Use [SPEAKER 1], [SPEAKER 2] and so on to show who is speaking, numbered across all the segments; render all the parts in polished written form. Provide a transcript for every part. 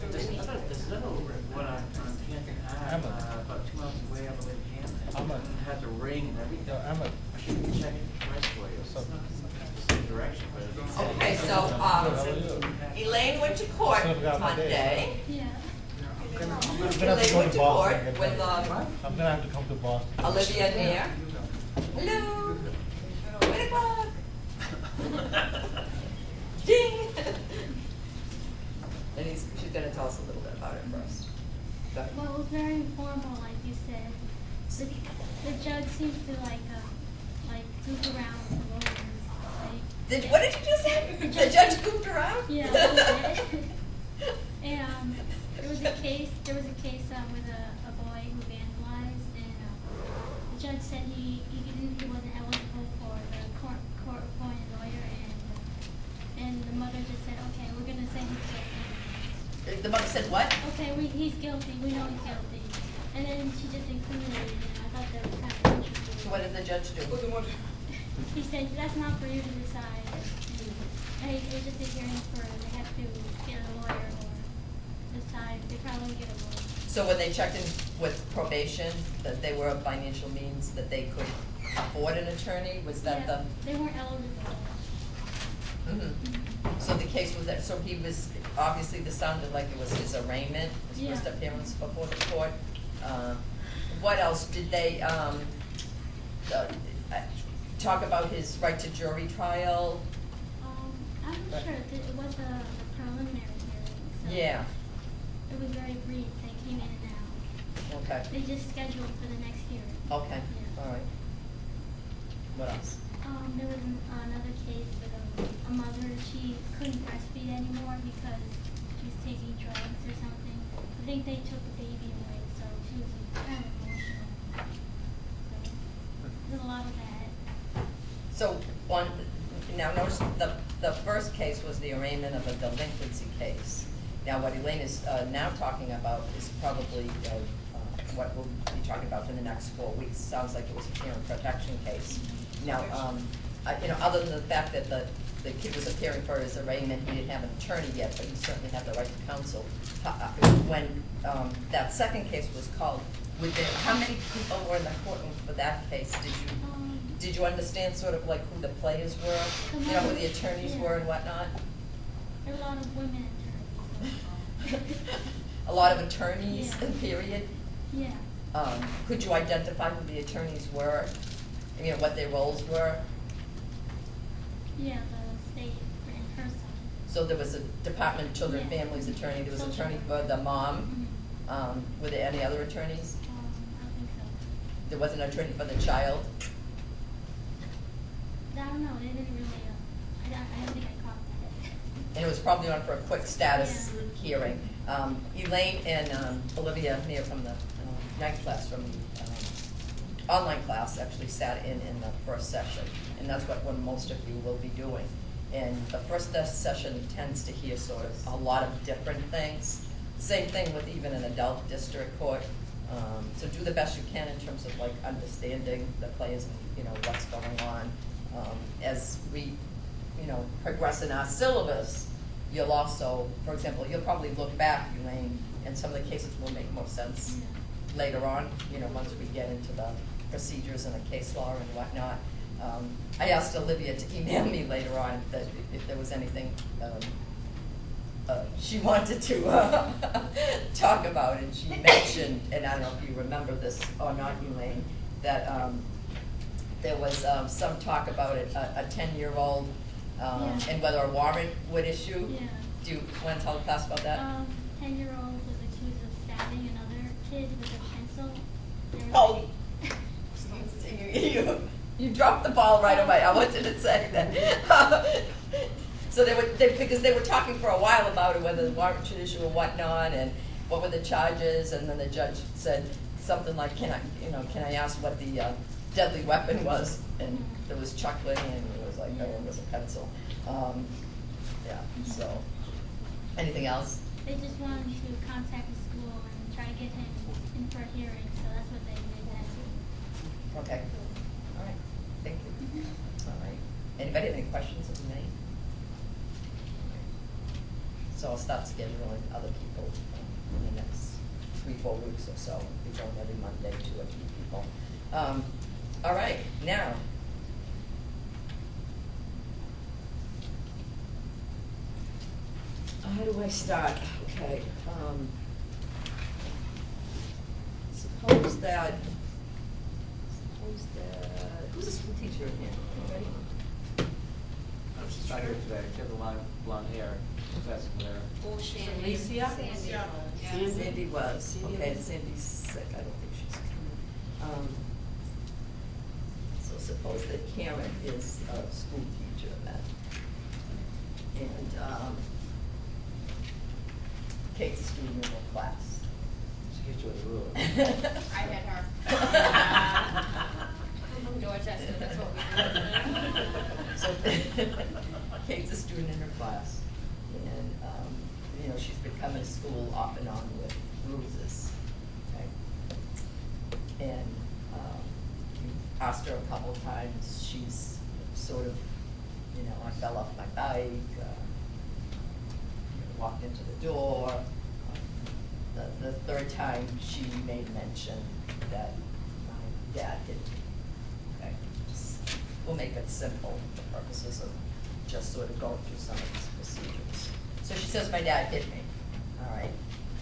[SPEAKER 1] There's another one on Canton Ave, about 2 miles away on the way to Canton. It has a ring and everything. I should check it right for you. It's the same direction, but it's
[SPEAKER 2] Okay, so Elaine went to court Monday.
[SPEAKER 3] Yeah.
[SPEAKER 2] Elaine went to court with
[SPEAKER 4] I'm gonna have to come to Boston.
[SPEAKER 2] Olivia Neer. Hello. 8 o'clock. Ding. And she's going to tell us a little bit about it first. Go ahead.
[SPEAKER 3] Well, it was very informal, like you said. The judge seems to like goof around with the lawyers.
[SPEAKER 2] What did you just say? The judge goofed around?
[SPEAKER 3] Yeah. And there was a case with a boy who vandalized, and the judge said he wasn't eligible for the court appointed lawyer, and the mother just said, okay, we're gonna say he's guilty.
[SPEAKER 2] The mother said what?
[SPEAKER 3] Okay, he's guilty. We know he's guilty. And then she just incriminated him. I thought that was kind of interesting.
[SPEAKER 2] So what did the judge do?
[SPEAKER 3] He said, that's not for you to decide. And it was just a hearing for, they have to get a lawyer or decide. They probably get a lawyer.
[SPEAKER 2] So when they checked in with probation, that they were of financial means, that they could afford an attorney, was that
[SPEAKER 3] Yeah, they weren't eligible.
[SPEAKER 2] So the case was that, so he was, obviously this sounded like it was his arraignment, his first
[SPEAKER 3] Yeah.
[SPEAKER 2] appearance before the court. What else? Did they talk about his right to jury trial?
[SPEAKER 3] I'm not sure. It was a preliminary hearing. So
[SPEAKER 2] Yeah.
[SPEAKER 3] It was very brief. They came in and out.
[SPEAKER 2] Okay.
[SPEAKER 3] They just scheduled for the next hearing.
[SPEAKER 2] Okay.
[SPEAKER 3] Yeah.
[SPEAKER 2] All right. What else?
[SPEAKER 3] There was another case with a mother. She couldn't breastfeed anymore because she was taking drugs or something. I think they took the baby away, so she was kind of emotional. So there's a lot of that.
[SPEAKER 2] So now notice the first case was the arraignment of a delinquency case. Now what Elaine is now talking about is probably what we'll be talking about for the next 4 weeks. Sounds like it was a parent protection case. Now, other than the fact that the kid was appearing for his arraignment, he didn't have an attorney yet, but he certainly had the right to counsel. When that second case was called, how many people were in the courtroom for that case? Did you understand sort of like who the players were? Who the attorneys were and whatnot?
[SPEAKER 3] There were a lot of women attorneys.
[SPEAKER 2] A lot of attorneys,
[SPEAKER 3] Yeah.
[SPEAKER 2] period?
[SPEAKER 3] Yeah.
[SPEAKER 2] Could you identify who the attorneys were? What their roles were?
[SPEAKER 3] Yeah, the state and her son.
[SPEAKER 2] So there was a Department of Children and
[SPEAKER 3] Yeah.
[SPEAKER 2] Families attorney, there was an
[SPEAKER 3] Social
[SPEAKER 2] attorney
[SPEAKER 3] worker.
[SPEAKER 2] for the mom.
[SPEAKER 3] Mhm.
[SPEAKER 2] Were there any other attorneys?
[SPEAKER 3] I don't think so.
[SPEAKER 2] There was an attorney for the child?
[SPEAKER 3] I don't know. They didn't really. I don't think I caught that.
[SPEAKER 2] And it was probably on for a quick status
[SPEAKER 3] Yeah.
[SPEAKER 2] hearing. Elaine and Olivia Neer from the night class, from the online class, actually sat in the first session. And that's what most of you will be doing. And the first session tends to hear sort of a lot of different things. Same thing with even an adult district court. So do the best you can in terms of like understanding the players and what's going on. As we progress in our syllabus, you'll also, for example, you'll probably look back, Elaine, and some of the cases will make more sense later on, once we get into the procedures and the case law and whatnot. I asked Olivia to email me later on that if there was anything she wanted to talk about, and she mentioned, and I don't know if you remember this or not, Elaine, that there was some talk about a 10-year-old and whether a warrant would issue.
[SPEAKER 3] Yeah.
[SPEAKER 2] Do you want to tell the class about that?
[SPEAKER 3] 10-year-old was accused of stabbing another kid with a pencil.
[SPEAKER 2] Oh, you dropped the ball right away. I wanted to say that. So because they were talking for a while about it, whether the warrant should issue or whatnot, and what were the charges, and then the judge said something like, "Can I ask what the deadly weapon was?" And there was chuckling, and it was like, "No, it was a pencil." So, anything else?
[SPEAKER 3] They just wanted to contact the school and try to get him in for a hearing, so that's what they did last week.
[SPEAKER 2] Okay. All right. Thank you. All right. Anybody have any questions of me? So I'll start scheduling other people in the next 3-4 weeks or so. We'll be going every Monday, 2 or 3 people. All right, now. How do I start? Okay. Suppose that, who's a school teacher in here? Anybody?
[SPEAKER 1] I was just right here today. She had the long blonde hair. Professor Blair.
[SPEAKER 2] Alicia?
[SPEAKER 5] Sandy.
[SPEAKER 2] Sandy was. Okay, Sandy's sick. I don't think she's coming. So suppose that Karen is a school teacher then. And Kate's a student in her class.
[SPEAKER 1] She hit you with a ruler.
[SPEAKER 5] I met her. From Dorchester, that's what we do.
[SPEAKER 2] So Kate's a student in her class, and you know, she's been coming to school off and on with bruises. Okay, and you asked her a couple times. She's sort of, you know, I fell off my bike, walked into the door. The third time she made mention that my dad hit me. Okay, we'll make it simple for purposes of just sort of going through some of these procedures. So she says my dad hit me. All right.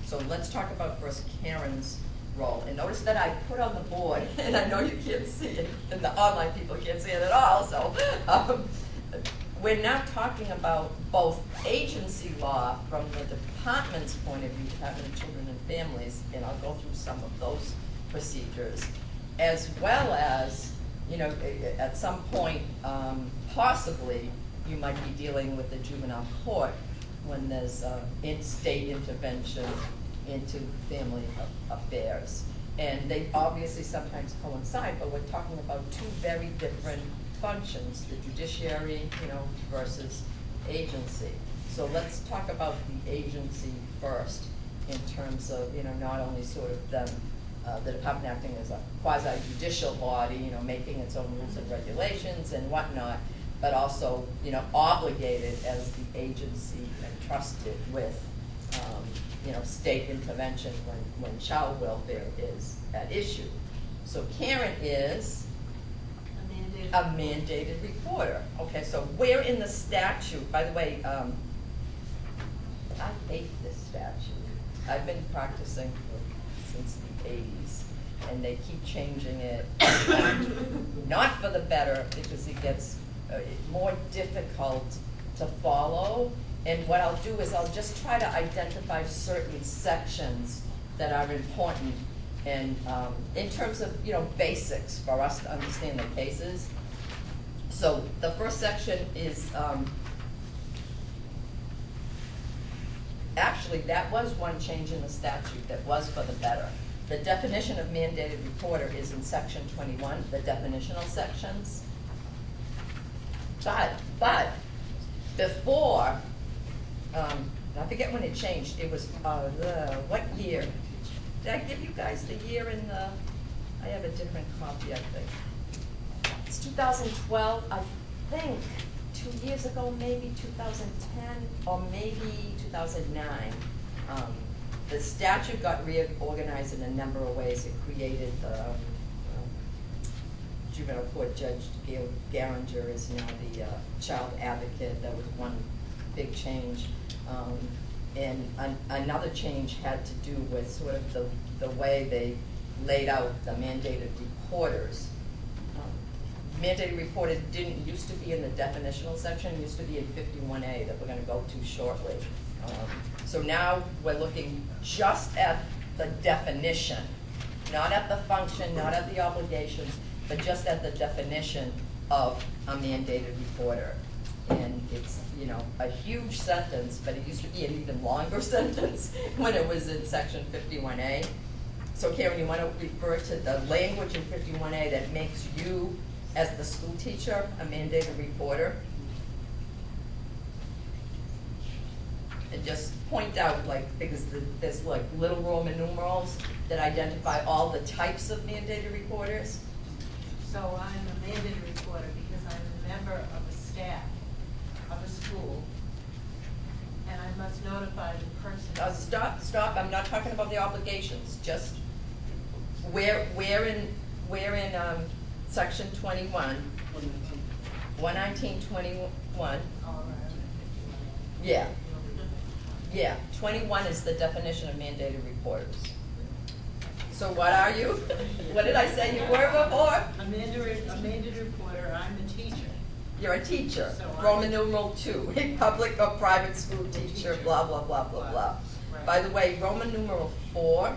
[SPEAKER 2] So let's talk about first Karen's role. And notice that I put on the board, and I know you can't see it, and the online people can't see it at all. So we're not talking about both agency law from the department's point of view, Department of Children and Families, and I'll go through some of those procedures, as well as, you know, at some point, possibly, you might be dealing with the juvenile court when there's state intervention into family affairs. And they obviously sometimes coincide, but we're talking about 2 very different functions, the judiciary, you know, versus agency. So let's talk about the agency first in terms of, you know, not only sort of them, the department acting as a quasi-judicial body, you know, making its own rules and regulations and whatnot, but also, you know, obligated as the agency entrusted with, you know, state intervention when child welfare is at issue. So Karen is a mandated reporter. Okay, so where in the statute, by the way, I hate this statute. I've been practicing since the 80s, and they keep changing it, not for the better, because it gets more difficult to follow. And what I'll do is I'll just try to identify certain sections that are important, and in terms of, you know, basics for us to understand the cases. So the first section is, actually that was one change in the statute that was for the better. The definition of mandated reporter is in section 21, the definitional sections. But before, I forget when it changed, it was, what year? Did I give you guys the year in the, I have a different copy, I think. It's 2012, I think, 2 years ago, maybe 2010, or maybe 2009. The statute got reorganized in a number of ways. It created the juvenile court judge, Gail Garinger is now the child advocate. That was one big change. And another change had to do with sort of the way they laid out the mandated reporters. Mandated reporters didn't used to be in the definitional section, it used to be in 51A that we're going to go to shortly. So now we're looking just at the definition, not at the function, not at the obligations, but just at the definition of a mandated reporter. And it's, you know, a huge sentence, but it used to be an even longer sentence when it was in section 51A. So Karen, you want to refer to the language in 51A that makes you, as the school teacher, a mandated reporter? And just point out, like, because there's like little Roman numerals that identify all the types of mandated reporters.
[SPEAKER 6] So I'm a mandated reporter because I'm a member of a staff of a school, and I'm must notify the person.
[SPEAKER 2] Stop, I'm not talking about the obligations, just where in section 21, 119.21, yeah. Yeah, 21 is the definition of mandated reporters. So what are you? What did I say you were before?
[SPEAKER 6] A mandated reporter, I'm a teacher.
[SPEAKER 2] You're a teacher,
[SPEAKER 6] So I'm-
[SPEAKER 2] Roman numeral 2, a public or private school teacher, blah, blah, blah, blah, blah.
[SPEAKER 6] Right.
[SPEAKER 2] By the way, Roman numeral 4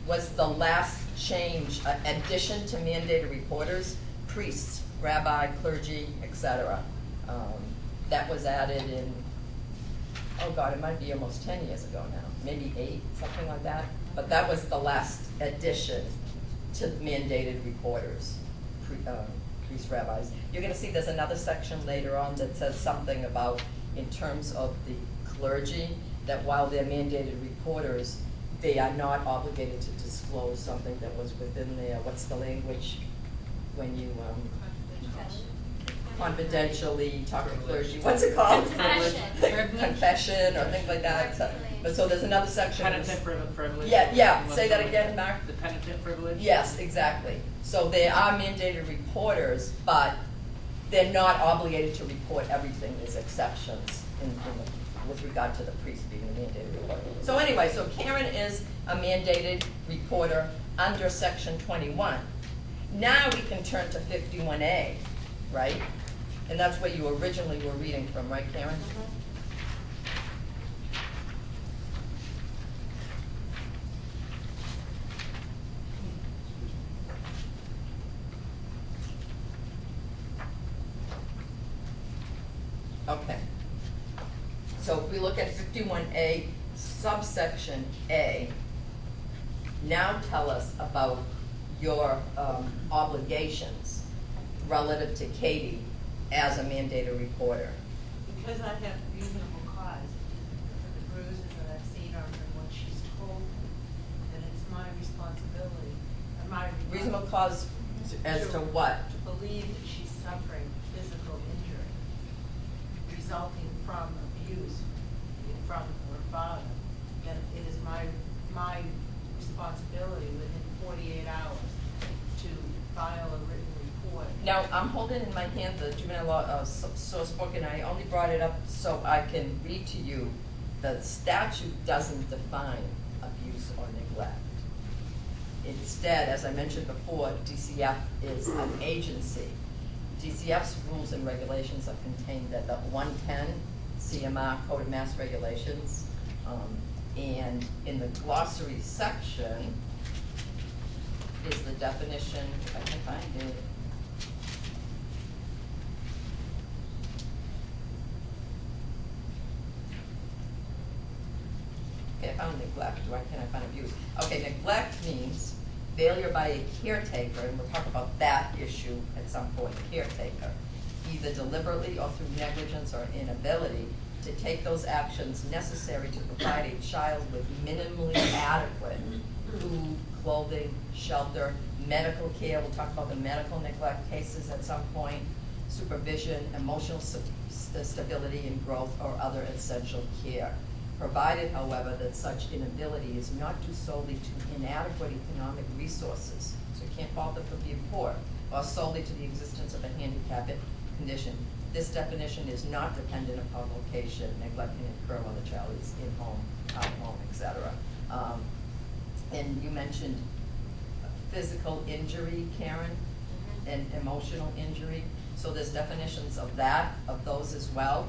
[SPEAKER 2] was the last change, addition to mandated reporters, priests, rabbi, clergy, etc. That was added in, oh God, it might be almost 10 years ago now, maybe 8, something like that. But that was the last addition to mandated reporters, priests, rabbis. You're gonna see there's another section later on that says something about, in terms of the clergy, that while they're mandated reporters, they are not obligated to disclose something that was within their, what's the language, when you, confidentially talk to clergy, what's it called?
[SPEAKER 5] Confession.
[SPEAKER 2] Confession or things like that. But so there's another section.
[SPEAKER 1] Penitent privilege.
[SPEAKER 2] Yeah, say that again, Mark.
[SPEAKER 1] The penitent privilege?
[SPEAKER 2] Yes, exactly. So they are mandated reporters, but they're not obligated to report everything. There's exceptions with regard to the priest being a mandated reporter. So anyway, so Karen is a mandated reporter under section 21. Now we can turn to 51A, right? And that's what you originally were reading from, right, Karen? Okay. So if we look at 51A, subsection A, now tell us about your obligations relative to Katie as a mandated reporter.
[SPEAKER 6] Because I have reasonable cause for the bruises that I've seen her and what she's told me, then it's my responsibility, or my
[SPEAKER 2] Reasonable cause as to what?
[SPEAKER 6] to believe that she's suffering physical injury resulting from abuse from her father, then it is my responsibility within 48 hours to file a written report.
[SPEAKER 2] Now, I'm holding in my hand the juvenile law source book, and I only brought it up so I can read to you. The statute doesn't define abuse or neglect. Instead, as I mentioned before, DCF is an agency. DCF's rules and regulations are contained at the 110 CMR Code of Mass Regulations. And in the glossary section is the definition, if I can find it. Okay, I found neglect. Why can't I find abuse? Okay, neglect means failure by a caretaker, and we'll talk about that issue at some point, caretaker, either deliberately or through negligence or inability to take those actions necessary to provide a child with minimally adequate food, clothing, shelter, medical care. We'll talk about the medical neglect cases at some point, supervision, emotional stability and growth, or other essential care. Provided, however, that such inability is not due solely to inadequate economic resources, so you can't fault them for being poor, or solely to the existence of a handicapped condition. This definition is not dependent upon location. Neglect can occur when the child is in home, out of home, etc. And you mentioned physical injury, Karen, and emotional injury. So there's definitions of that, of those as well.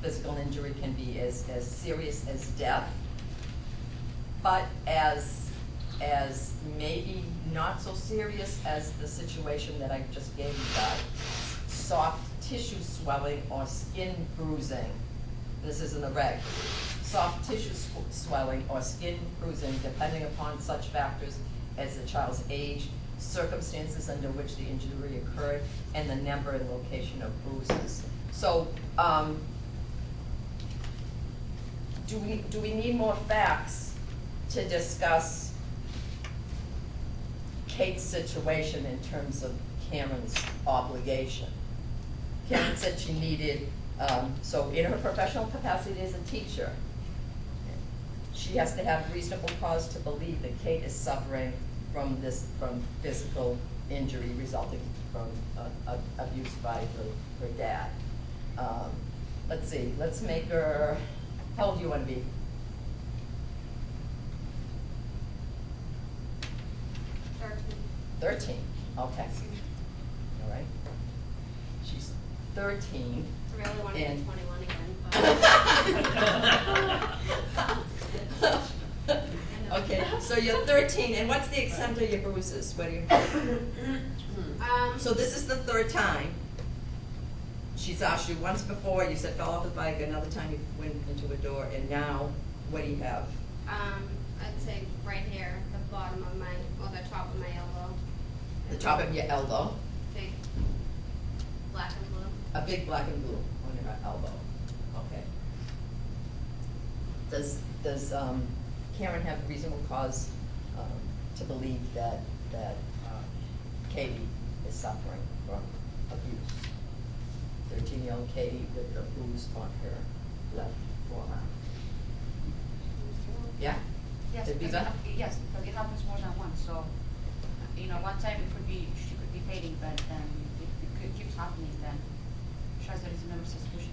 [SPEAKER 2] Physical injury can be as serious as death, but as maybe not so serious as the situation that I just gave you guys. Soft tissue swelling or skin bruising. This is in the reg. Soft tissue swelling or skin bruising, depending upon such factors as the child's age, circumstances under which the injury occurred, and the number and location of bruises. So, do we need more facts to discuss Kate's situation in terms of Karen's obligation? Karen said she needed, so in her professional capacity as a teacher, she has to have reasonable cause to believe that Kate is suffering from physical injury resulting from abuse by her dad. Let's see, let's make her, how old do you want to be? 13, okay. All right. She's 13.
[SPEAKER 5] I really want to
[SPEAKER 2] And-
[SPEAKER 5] be 21 again,
[SPEAKER 2] Okay, so you're 13, and what's the extent of your bruises? What do you? So this is the third time. She's asked you once before, you said fell off the bike, another time you went into a door, and now, what do you have?
[SPEAKER 5] I'd say right here, the bottom of my, well, the top of my elbow.
[SPEAKER 2] The top of your elbow,
[SPEAKER 5] Big black and blue.
[SPEAKER 2] a big black and blue on your elbow, okay. Does Karen have reasonable cause to believe that Katie is suffering from abuse? 13-year-old Katie with the bruise on her left forearm. Yeah?
[SPEAKER 7] Yes,
[SPEAKER 2] Did
[SPEAKER 7] because
[SPEAKER 2] Biba?
[SPEAKER 7] yes, because it happens more than once, so, one time it could be, she could be fading, but if it keeps happening, then she has a reasonable suspicion.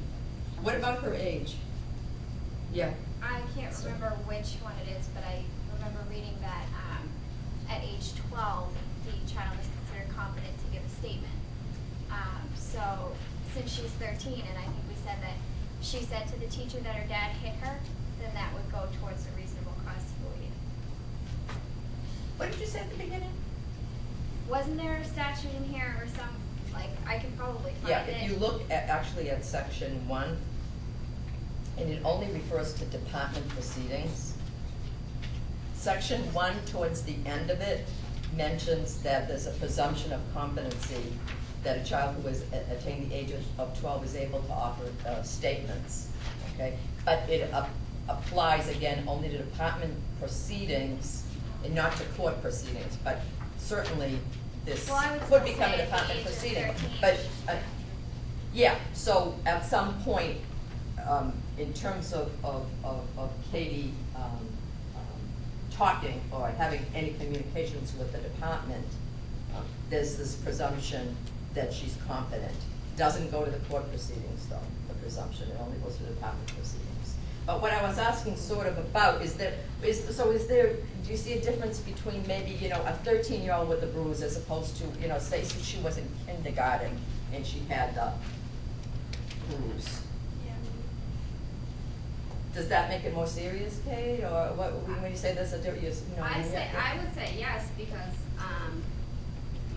[SPEAKER 2] What about her age? Yeah.
[SPEAKER 8] I can't remember which one it is, but I remember reading that at age 12, the child is considered competent to give a statement. So since she's 13, and I think we said that she said to the teacher that her dad hit her, then that would go towards a reasonable cause to believe.
[SPEAKER 2] What did you say at the beginning?
[SPEAKER 8] Wasn't there a statute in here or some, like, I can probably find
[SPEAKER 2] Yeah,
[SPEAKER 8] it.
[SPEAKER 2] if you look actually at section 1, and it only refers to department proceedings. Section 1, towards the end of it, mentions that there's a presumption of competency that a child who has attained the age of 12 is able to offer statements, okay? But it applies, again, only to department proceedings and not to court proceedings, but certainly this
[SPEAKER 8] Well, I would
[SPEAKER 2] could
[SPEAKER 8] still
[SPEAKER 2] become a
[SPEAKER 8] say at the
[SPEAKER 2] department
[SPEAKER 8] age of
[SPEAKER 2] proceeding.
[SPEAKER 8] 13.
[SPEAKER 2] But, yeah, so at some point, in terms of Katie talking or having any communications with the department, there's this presumption that she's competent. Doesn't go to the court proceedings though, the presumption, it only goes to the department proceedings. But what I was asking sort of about is there, do you see a difference between maybe, a 13-year-old with a bruise as opposed to, say she was in kindergarten and she had the bruise? Does that make it more serious, Kate, or what, when you say there's a difference,
[SPEAKER 5] I would say yes, because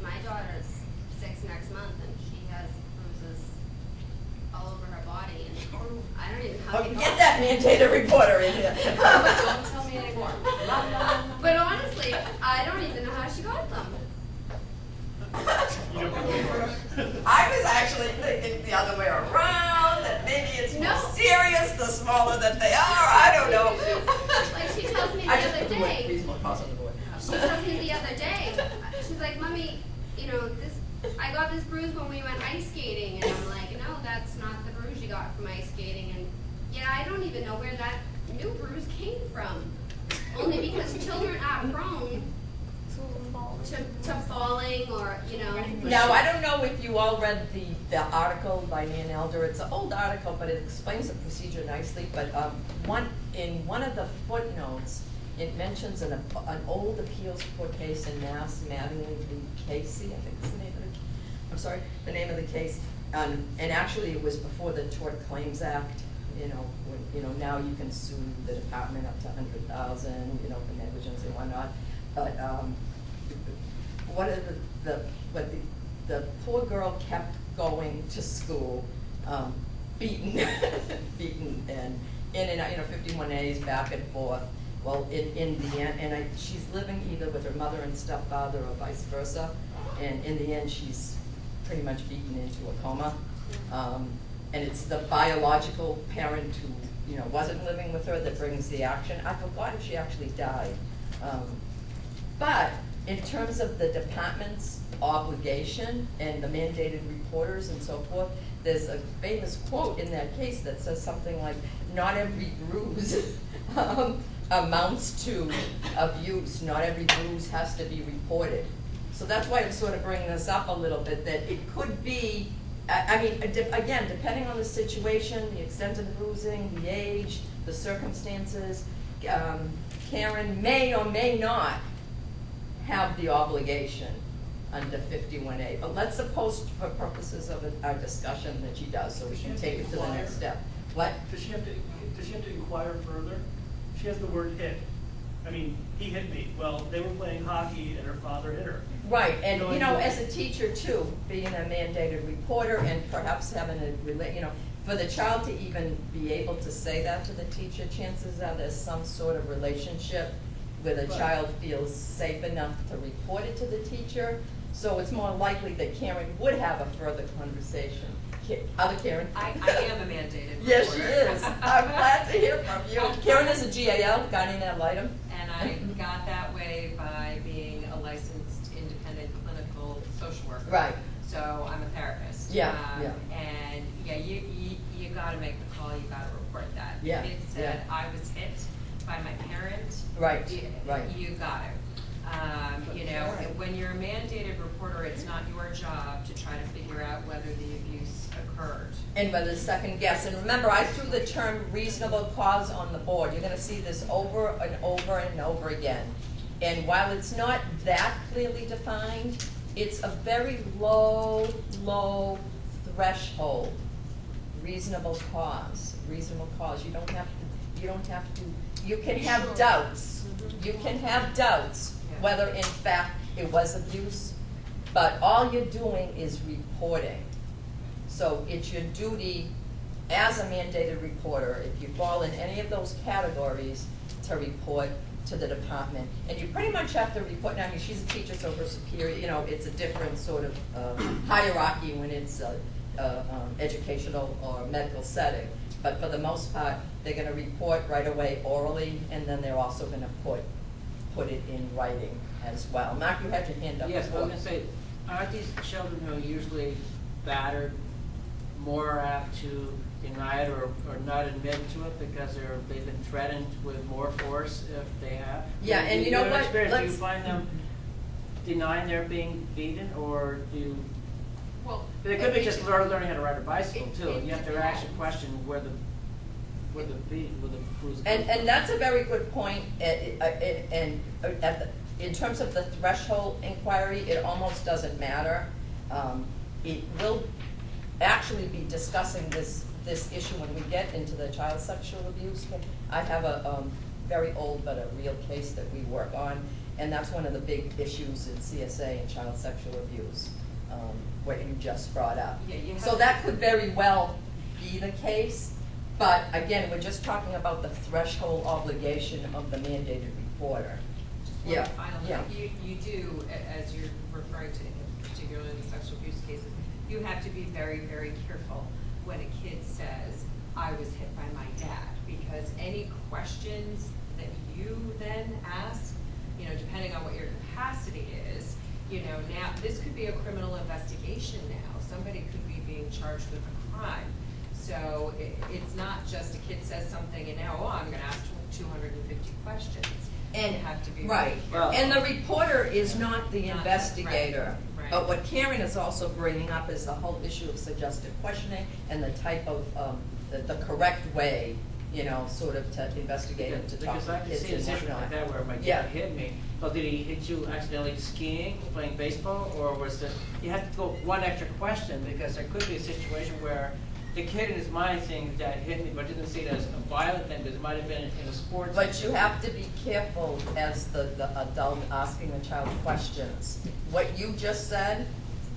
[SPEAKER 5] my daughter's 6 next month, and she has bruises all over her body, and I don't even know how to
[SPEAKER 2] Get that mandated reporter in here.
[SPEAKER 5] Don't tell me anymore. But honestly, I don't even know how she got them.
[SPEAKER 2] I was actually thinking the other way around, that maybe it's more
[SPEAKER 5] No.
[SPEAKER 2] serious the smaller that they are, I don't know.
[SPEAKER 5] Like, she tells me the
[SPEAKER 2] I just
[SPEAKER 5] other
[SPEAKER 2] put the word
[SPEAKER 5] day,
[SPEAKER 2] reasonable cause on the board.
[SPEAKER 5] she tells me the other day, she's like, Mommy, I got this bruise when we went ice skating, and I'm like, no, that's not the bruise you got from ice skating, and yet I don't even know where that new bruise came from. Only because children are prone to falling, or,
[SPEAKER 2] Now, I don't know if you all read the article by Nan Elder. It's an old article, but it explains the procedure nicely. But in one of the footnotes, it mentions an old appeals court case in Mass, Mattingly v. Casey, I think is the name of the name of the case. And actually, it was before the Tort Claims Act. When, now you can sue the department up to $100,000, for negligence and whatnot. But what are the poor girl kept going to school, beaten, and in and out, 51As back and forth. Well, in the end, and she's living either with her mother and stepfather or vice versa, and in the end, she's pretty much beaten into a coma. And it's the biological parent who, wasn't living with her that brings the action. I forgot if she actually died. But in terms of the department's obligation and the mandated reporters and so forth, there's a famous quote in that case that says something like, not every bruise amounts to abuse. Not every bruise has to be reported. So that's why I'm sort of bringing this up a little bit, that it could be, I mean, again, depending on the situation, the extent of the bruising, the age, the circumstances, Karen may or may not have the obligation under 51A. But let's suppose for purposes of our discussion that she does, so we can take it to the next step. What?
[SPEAKER 9] Does she have to inquire further? She has the word hit. I mean, he hit me. Well, they were playing hockey and her father hit her.
[SPEAKER 2] Right, and you know, as a teacher too, being a mandated reporter and perhaps having for the child to even be able to say that to the teacher, chances are there's some sort of relationship where the child feels safe enough to report it to the teacher. So it's more likely that Karen would have a further conversation. Other Karen?
[SPEAKER 10] I am a mandated reporter.
[SPEAKER 2] Yes, she is. I'm glad to hear from you. Karen is a GAL, guardian ad litem.
[SPEAKER 10] And I got that way by being a licensed independent clinical social worker.
[SPEAKER 2] Right.
[SPEAKER 10] So I'm a therapist.
[SPEAKER 2] Yeah,
[SPEAKER 10] And yeah, you gotta make the call, you gotta report that.
[SPEAKER 2] Yeah,
[SPEAKER 10] If it said I was hit by my parent.
[SPEAKER 2] Right, right.
[SPEAKER 10] You got it. You know, when you're a mandated reporter, it's not your job to try to figure out whether the abuse occurred.
[SPEAKER 2] And whether second guess. And remember, I threw the term reasonable cause on the board. You're going to see this over and over and over again. And while it's not that clearly defined, it's a very low threshold. Reasonable cause. Reasonable cause. You don't have to, you can have doubts. You can have doubts whether in fact it was abuse, but all you're doing is reporting. So it's your duty as a mandated reporter, if you fall in any of those categories, to report to the department. And you pretty much have to report. Now, she's a teacher, so her superior, you know, it's a different sort of hierarchy when it's educational or medical setting. But for the most part, they're going to report right away orally, and then they're also going to put it in writing as well. Mark, you had your hand up.
[SPEAKER 1] Yes,
[SPEAKER 2] before.
[SPEAKER 1] I was going to say, aren't these children who are usually battered more apt to deny it or not admit to it because they've been threatened with more force if they have?
[SPEAKER 2] Yeah, and you know what?
[SPEAKER 1] Do you find them denying they're being beaten, or do you?
[SPEAKER 10] Well,
[SPEAKER 1] It could be just learning how to ride a bicycle too. You have to actually question where the bruise.
[SPEAKER 2] And that's a very good point. In terms of the threshold inquiry, it almost doesn't matter. It will actually be discussing this issue when we get into the child sexual abuse. I have a very old but a real case that we work on, and that's one of the big issues in CSA and child sexual abuse, what you just brought up.
[SPEAKER 10] Yeah,
[SPEAKER 2] so that could very well be the case, but again, we're just talking about the threshold obligation of the mandated reporter.
[SPEAKER 10] Just one final
[SPEAKER 2] yeah.
[SPEAKER 10] thing. You do, as you're referring to, particularly in the sexual abuse cases, you have to be very, very careful when a kid says, I was hit by my dad, because any questions that you then ask, you know, depending on what your capacity is, you know, now, this could be a criminal investigation now. Somebody could be being charged with a crime. So it's not just a kid says something and now, I'm going to ask 250 questions.
[SPEAKER 2] And
[SPEAKER 10] you have to be
[SPEAKER 2] right.
[SPEAKER 10] Well,
[SPEAKER 2] and the reporter is not the investigator.
[SPEAKER 10] Right.
[SPEAKER 2] But what Karen is also bringing up is the whole issue of suggestive questioning and the type of the correct way, you know, sort of to investigate and to talk
[SPEAKER 1] because
[SPEAKER 2] to
[SPEAKER 1] I can
[SPEAKER 2] kids
[SPEAKER 1] see a
[SPEAKER 2] and
[SPEAKER 1] situation
[SPEAKER 2] whatnot.
[SPEAKER 1] like that where my kid hit me. But did he hit you accidentally skiing, playing baseball, or was it? You have to go one extra question, because there could be a situation where the kid in his mind thinks that hit me, but didn't see it as a violent thing, because it might have been in a sports.
[SPEAKER 2] But you have to be careful as the adult asking the child questions. What you just said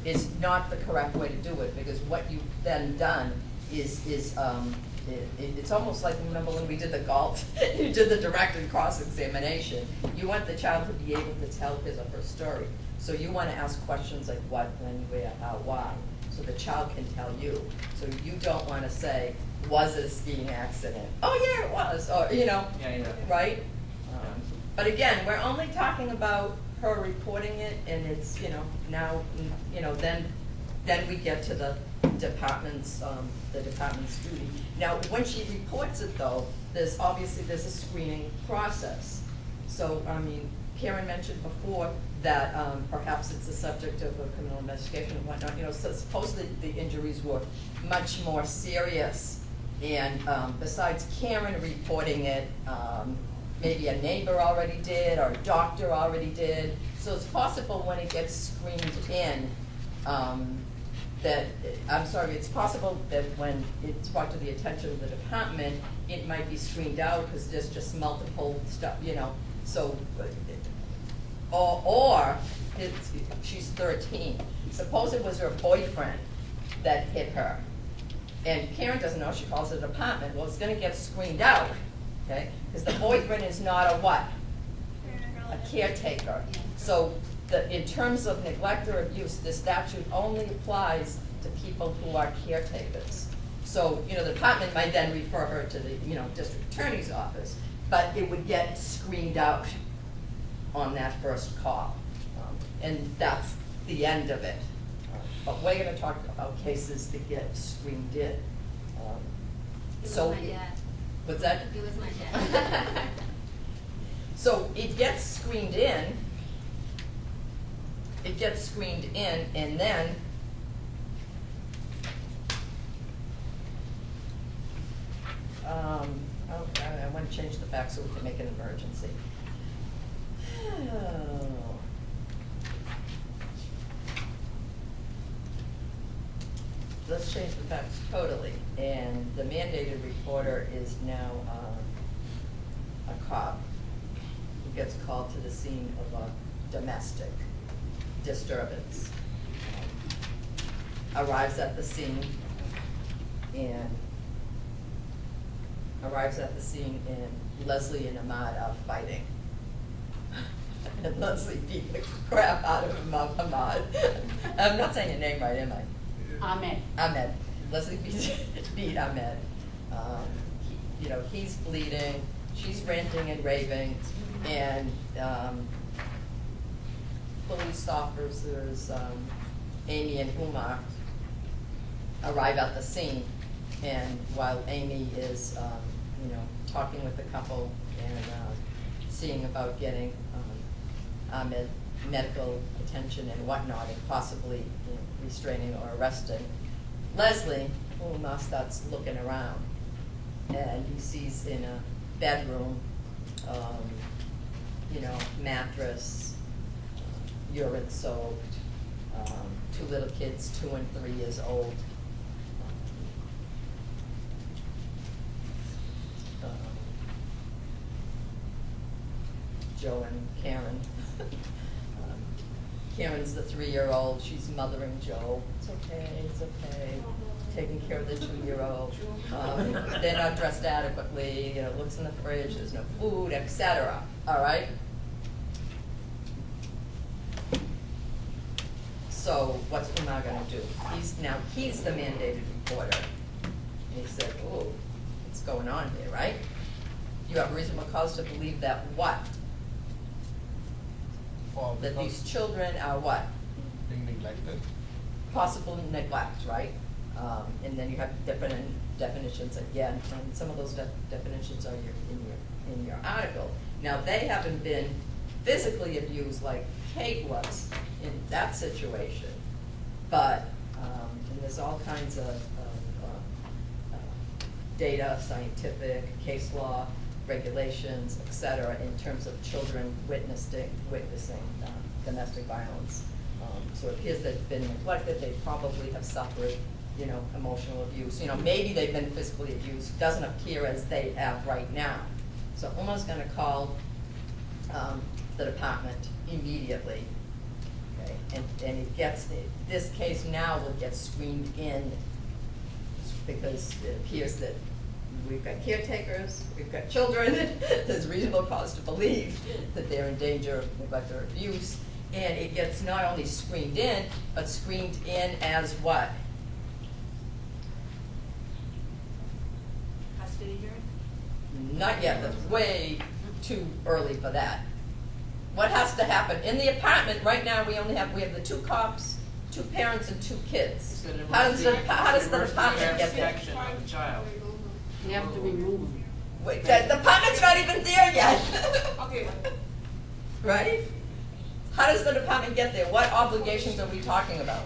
[SPEAKER 2] is not the correct way to do it, because what you've then done is it's almost like, remember when we did the golf, you did the direct and cross-examination. You want the child to be able to tell his or her story. So you want to ask questions like what, when, where, how, why, so the child can tell you. So you don't want to say, was it a skiing accident? Oh yeah, it was, or, you know, right? But again, we're only talking about her reporting it, and it's, you know, now, you know, then we get to the department's duty. Now, when she reports it though, there's a screening process. So, I mean, Karen mentioned before that perhaps it's the subject of a criminal investigation and whatnot. You know, so supposedly the injuries were much more serious. And besides Karen reporting it, maybe a neighbor already did, or a doctor already did. So it's possible when it gets screened in, it's possible that when it's brought to the attention of the department, it might be screened out because there's just multiple stuff, you know. So, or she's 13. Suppose it was her boyfriend that hit her. And Karen doesn't know, she calls the department. Well, it's gonna get screened out, okay? Because the boyfriend is not a what? A caretaker. So in terms of neglect or abuse, the statute only applies to people who are caretakers. So, you know, the department might then refer her to the, you know, district attorney's office, but it would get screened out on that first call. And that's the end of it. But we're gonna talk about cases that get screened in.
[SPEAKER 8] It
[SPEAKER 2] So,
[SPEAKER 8] was my dad.
[SPEAKER 2] what's that?
[SPEAKER 8] It was my dad.
[SPEAKER 2] So it gets screened in, and then I want to change the facts so we can make an emergency. Let's change the facts totally, and the mandated reporter is now a cop who gets called to the scene of a domestic disturbance. Arrives at the scene, and Leslie and Ahmad are fighting. And Leslie beat the crap out of Ahmad. I'm not saying your name right, am I? Ahmed. Leslie beat Ahmed. You know, he's bleeding, she's ranting and raving, and police officers, Amy and Umar, arrive at the scene. And while Amy is, you know, talking with the couple and seeing about getting Ahmed medical attention and whatnot, and possibly, you know, restraining or arresting, Leslie, Umar, starts looking around, and he sees in a bedroom, you know, mattress, urine soaked, two little kids, 2 and 3 years old. Joe and Karen. Karen's the 3-year-old, she's mothering Joe. It's okay, taking care of the 2-year-old. They're not dressed adequately, you know, looks in the fridge, there's no food, etc. All right? So what's Umar gonna do? He's the mandated reporter. And he said, oh, what's going on here, right? You have reasonable cause to believe that what?
[SPEAKER 4] Well,
[SPEAKER 2] That these children are what?
[SPEAKER 4] being neglected.
[SPEAKER 2] Possible neglect, right? And then you have different definitions again, and some of those definitions are in your article. Now, they haven't been physically abused like Kate was in that situation, but and there's all kinds of data, scientific, case law, regulations, etc., in terms of children witnessing domestic violence. So it appears they've been neglected, they probably have suffered, you know, emotional abuse. You know, maybe they've been physically abused, doesn't appear as they have right now. So Uma's gonna call the department immediately, okay? And this case now will get screened in because it appears that we've got caretakers, we've got children, there's reasonable cause to believe that they're in danger of neglect or abuse, and it gets not only screened in, but screened in as what?
[SPEAKER 6] Custody hearing?
[SPEAKER 2] Not yet, that's way too early for that. What has to happen? In the apartment, right now, we have the 2 cops, 2 parents, and 2 kids. How does the department get there?
[SPEAKER 1] Protection of the child.
[SPEAKER 11] You have to remove them.
[SPEAKER 2] Wait, the department's not even there yet.
[SPEAKER 6] Okay.
[SPEAKER 2] Right? How does the department get there? What obligations are we talking about?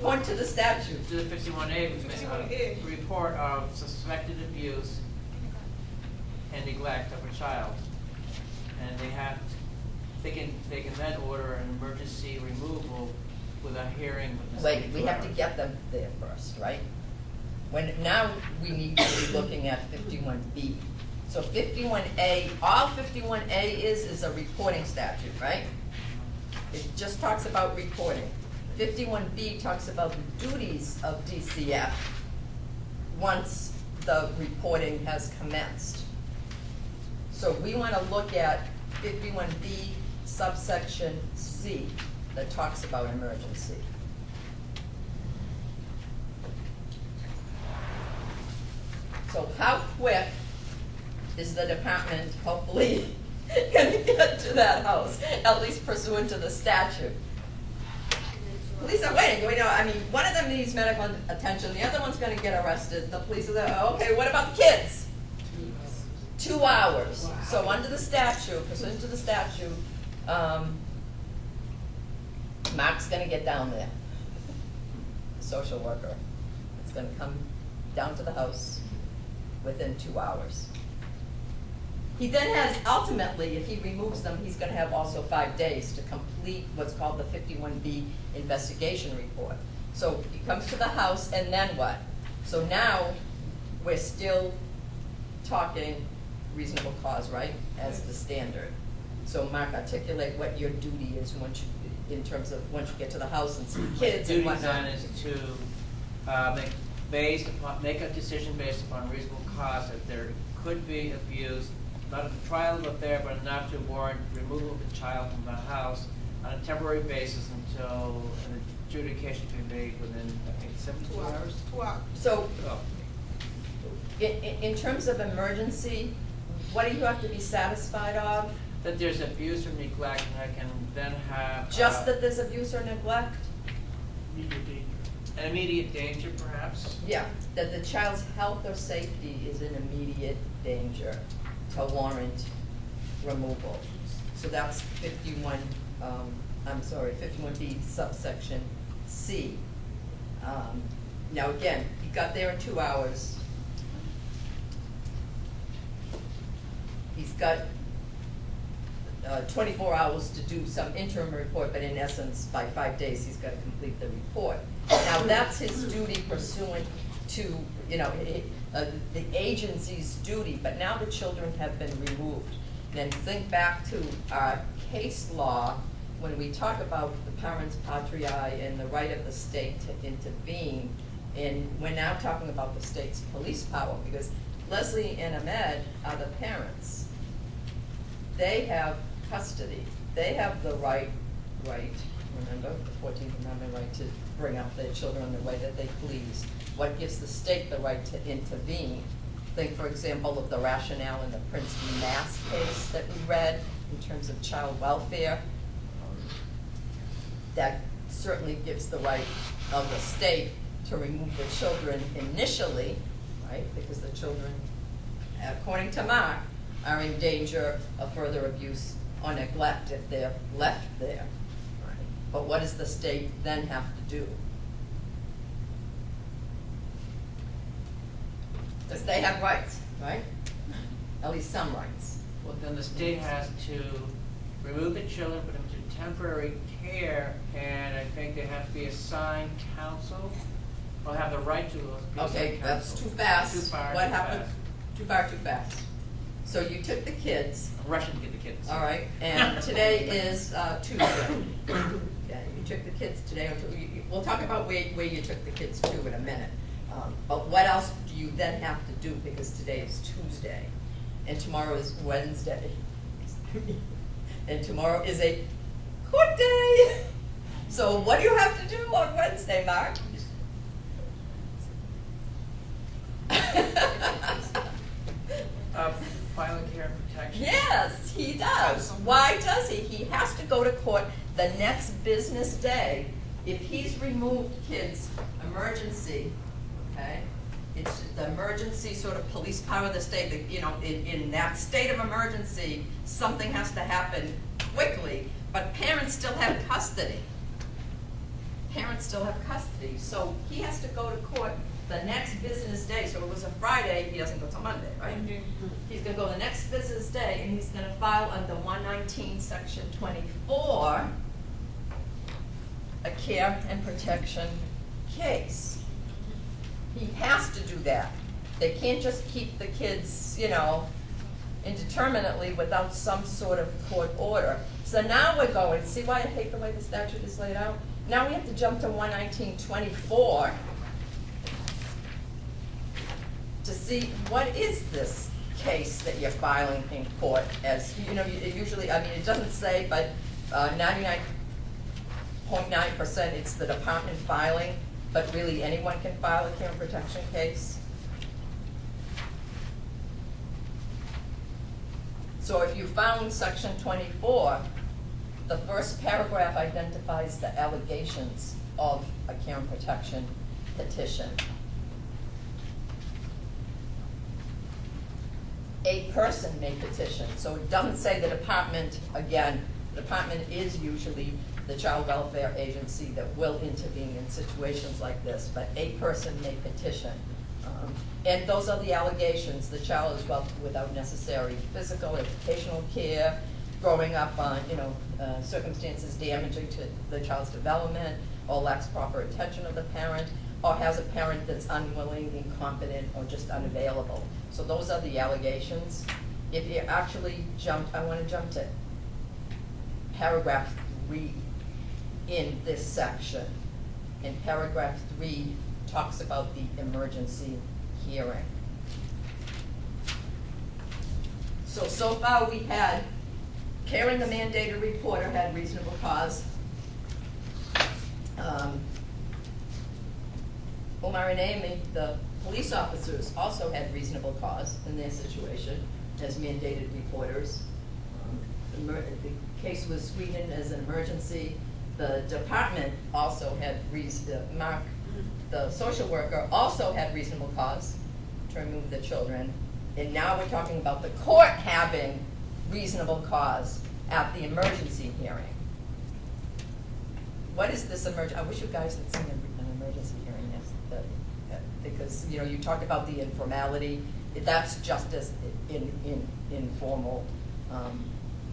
[SPEAKER 2] Point to the statute.
[SPEAKER 1] To the 51A, report of suspected abuse and neglect of a child. And they can then order an emergency removal with a hearing within
[SPEAKER 2] Wait,
[SPEAKER 1] 72
[SPEAKER 2] we have to
[SPEAKER 1] hours.
[SPEAKER 2] get them there first, right? Now we need to be looking at 51B. So 51A, all 51A is a reporting statute, right? It just talks about reporting. 51B talks about the duties of DCF once the reporting has commenced. So we want to look at 51B subsection C that talks about emergency. So how quick is the department hopefully going to get to that house, at least pursuant to the statute? Police are waiting. I mean, one of them needs medical attention, the other one's going to get arrested. The police are there. Okay, what about the kids? 2 hours. Wow. So under the statute, pursuant to the statute, Mark's going to get down there. The social worker. It's going to come down to the house within 2 hours. He then has, ultimately, if he removes them, he's going to have also 5 days to complete what's called the 51B investigation report. So he comes to the house, and then what? So now we're still talking reasonable cause, right, as the standard. So Mark, articulate what your duty is once you, in terms of once you get to the house and see kids and whatnot.
[SPEAKER 1] The duty then is to make a decision based upon reasonable cause that there could be abuse, not at the trial of affair, but enough to warrant removal of the child from the house on a temporary basis until an adjudication can be made within, I think, 72 hours.
[SPEAKER 6] 2 hours.
[SPEAKER 2] So
[SPEAKER 1] Oh.
[SPEAKER 2] in terms of emergency, what do you have to be satisfied of?
[SPEAKER 1] That there's abuse or neglect, and I can then have
[SPEAKER 2] Just that there's abuse or neglect?
[SPEAKER 9] Immediate danger.
[SPEAKER 1] an immediate danger, perhaps.
[SPEAKER 2] Yeah, that the child's health or safety is in immediate danger to warrant removal. So that's 51B subsection C. Now again, he got there in 2 hours. He's got 24 hours to do some interim report, but in essence, by 5 days, he's got to complete the report. Now, that's his duty pursuant to, the agency's duty, but now the children have been removed. Then think back to our case law, when we talk about the parens patriae and the right of the state to intervene, and we're now talking about the state's police power, because Leslie and Ahmed are the parents. They have custody. They have the right, remember, the 14th Amendment right to bring up their children in the way that they please. What gives the state the right to intervene? Think, for example, of the rationale in the Prince v. Mass case that we read in terms of child welfare. That certainly gives the right of the state to remove the children initially, right? Because the children, according to Mark, are in danger of further abuse or neglect if they're left there. Right. But what does the state then have to do? Because they have rights, right? At least some rights.
[SPEAKER 1] Well, then the state has to remove the children, put them to temporary care, and I think they have to be assigned counsel, or have the right to be assigned
[SPEAKER 2] Okay,
[SPEAKER 1] counsel.
[SPEAKER 2] that's too fast.
[SPEAKER 1] Too far,
[SPEAKER 2] What
[SPEAKER 1] too
[SPEAKER 2] happened?
[SPEAKER 1] fast.
[SPEAKER 2] Too far, too fast. So you took the kids,
[SPEAKER 1] I'm rushing to get the kids.
[SPEAKER 2] all right, and today is Tuesday. Yeah, you took the kids today. We'll talk about where you took the kids to in a minute. But what else do you then have to do, because today is Tuesday, and tomorrow is Wednesday, and tomorrow is a court day. So what do you have to do on Wednesday, Mark?
[SPEAKER 1] Violent care and protection.
[SPEAKER 2] Yes, he does. Why does he? He has to go to court the next business day. If he's removed kids, emergency, okay, it's the emergency sort of police power of the state, that, you know, in that state of emergency, something has to happen quickly, but parents still have custody. Parents still have custody, so he has to go to court the next business day. So it was a Friday, he doesn't go till Monday, right? He's gonna go the next business day, and he's gonna file under 119, section 24, a care and protection case. He has to do that. They can't just keep the kids, you know, indeterminately without some sort of court order. So now we're going, see why I hate the way the statute is laid out? Now we have to jump to 119.24 to see what is this case that you're filing in court as, you know, usually, I mean, it doesn't say, but 99.9% it's the department filing, but really anyone can file a care and protection case. So if you found section 24, the first paragraph identifies the allegations of a care and protection petition. A person may petition, so it doesn't say the department. Again, the department is usually the child welfare agency that will intervene in situations like this, but a person may petition. And those are the allegations. The child is without necessary physical, educational care, growing up on, you know, circumstances damaging to the child's development, or lacks proper attention of the parent, or has a parent that's unwilling, incompetent, or just unavailable. So those are the allegations. If you actually I want to jump to paragraph 3 in this section. And paragraph 3 talks about the emergency hearing. So far we had Karen, the mandated reporter, had reasonable cause. Omar and Amy, the police officers, also had reasonable cause in their situation as mandated reporters. The case was screened as an emergency. The department also had Mark, the social worker, also had reasonable cause to remove the children. And now we're talking about the court having reasonable cause at the emergency hearing. What is this I wish you guys had seen an emergency hearing yesterday, because, you know, you talked about the informality. That's just as informal.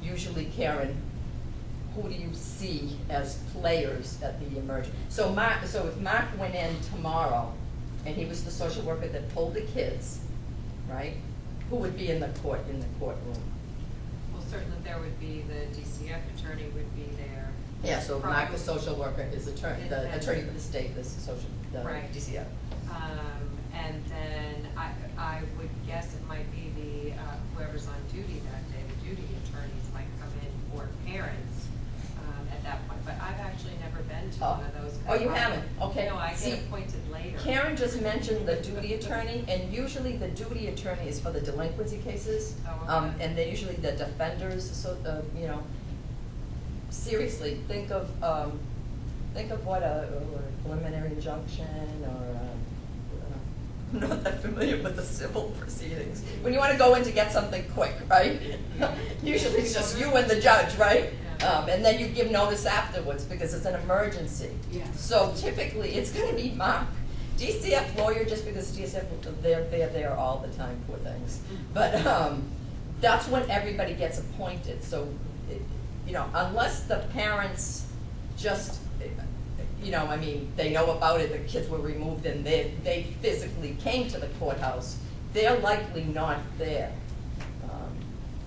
[SPEAKER 2] Usually, Karen, who do you see as players at the emergency? So if Mark went in tomorrow and he was the social worker that pulled the kids, right? Who would be in the courtroom?
[SPEAKER 10] Well, certainly there would be the DCF attorney would be there.
[SPEAKER 2] Yeah, so
[SPEAKER 10] Probably.
[SPEAKER 2] Mark, the social worker, is the attorney for the state, the
[SPEAKER 10] Right.
[SPEAKER 2] DCF.
[SPEAKER 10] And then I would guess it might be the whoever's on duty that day, the duty attorneys might come in for parents at that point. But I've actually never been to one of those.
[SPEAKER 2] Oh, you haven't? Okay.
[SPEAKER 10] No, I
[SPEAKER 2] See,
[SPEAKER 10] get appointed later.
[SPEAKER 2] Karen just mentioned the duty attorney, and usually the duty attorney is for the delinquency cases.
[SPEAKER 10] Oh, okay.
[SPEAKER 2] And they're usually the defenders, so, you know, seriously, think of what a preliminary injunction, or I'm not that familiar with the civil proceedings. When you want to go in to get something quick, right? Usually it's just you and the judge, right? And then you give notice afterwards because it's an emergency.
[SPEAKER 6] Yeah.
[SPEAKER 2] So typically it's going to be Mark. DCF lawyer, just because DCF, they're there all the time, poor things. But that's when everybody gets appointed. So, you know, unless the parents just, you know, I mean, they know about it, the kids were removed and they physically came to the courthouse, they're likely not there.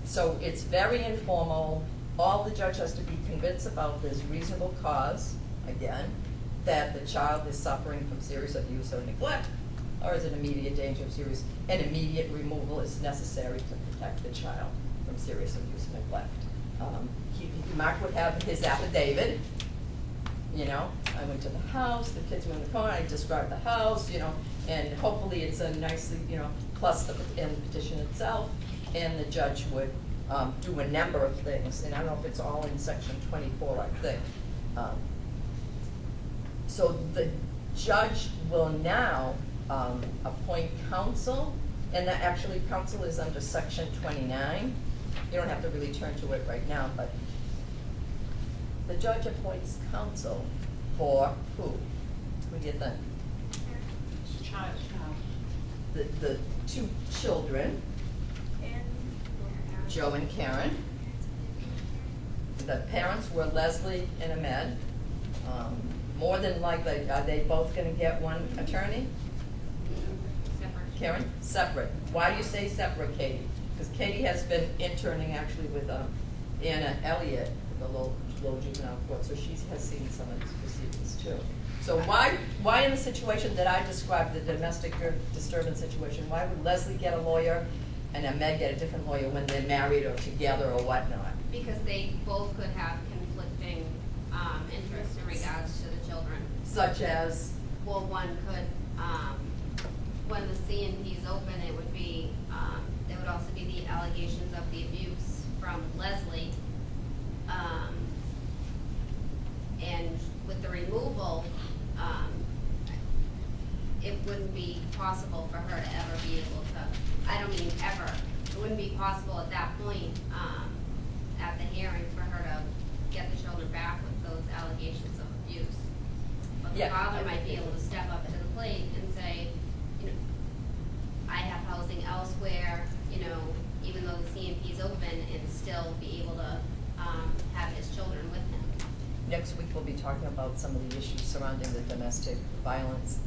[SPEAKER 2] So it's very informal. All the judge has to be convinced about this reasonable cause, again, that the child is suffering from serious abuse or neglect, or is in immediate danger of serious, and immediate removal is necessary to protect the child from serious abuse and neglect. Mark would have his affidavit, you know, I went to the house, the kids were in the car, I described the house, you know, and hopefully it's a nicely, you know, plus the petition itself, and the judge would do a number of things, and I don't know if it's all in section 24, I think. So the judge will now appoint counsel, and that actually counsel is under section 29. You don't have to really turn to it right now, but the judge appoints counsel for who? Who do you think?
[SPEAKER 6] Child.
[SPEAKER 2] The two children, Joe and Karen. The parents were Leslie and Ahmed. More than likely, are they both going to get one attorney?
[SPEAKER 5] Separate.
[SPEAKER 2] Karen? Separate. Why do you say separate, Katie? Because Katie has been interning actually with Anna Elliott, the low juvenile court, so she has seen some of these proceedings too. So why in the situation that I described, the domestic disturbance situation, why would Leslie get a lawyer and Ahmed get a different lawyer when they're married or together or whatnot?
[SPEAKER 5] Because they both could have conflicting interests in regards to the children.
[SPEAKER 2] Such as?
[SPEAKER 5] Well, one could, when the C&P is open, it would be, there would also be the allegations of the abuse from Leslie. And with the removal, it wouldn't be possible for her to ever be able to, I don't mean ever, it wouldn't be possible at that point, at the hearing, for her to get the children back with those allegations of abuse. But the
[SPEAKER 2] Yeah.
[SPEAKER 5] father might be able to step up to the plate and say, you know, I have housing elsewhere, you know, even though the C&P is open, and still be able to have his children with him.
[SPEAKER 2] Next week, we'll be talking about some of the issues surrounding the domestic violence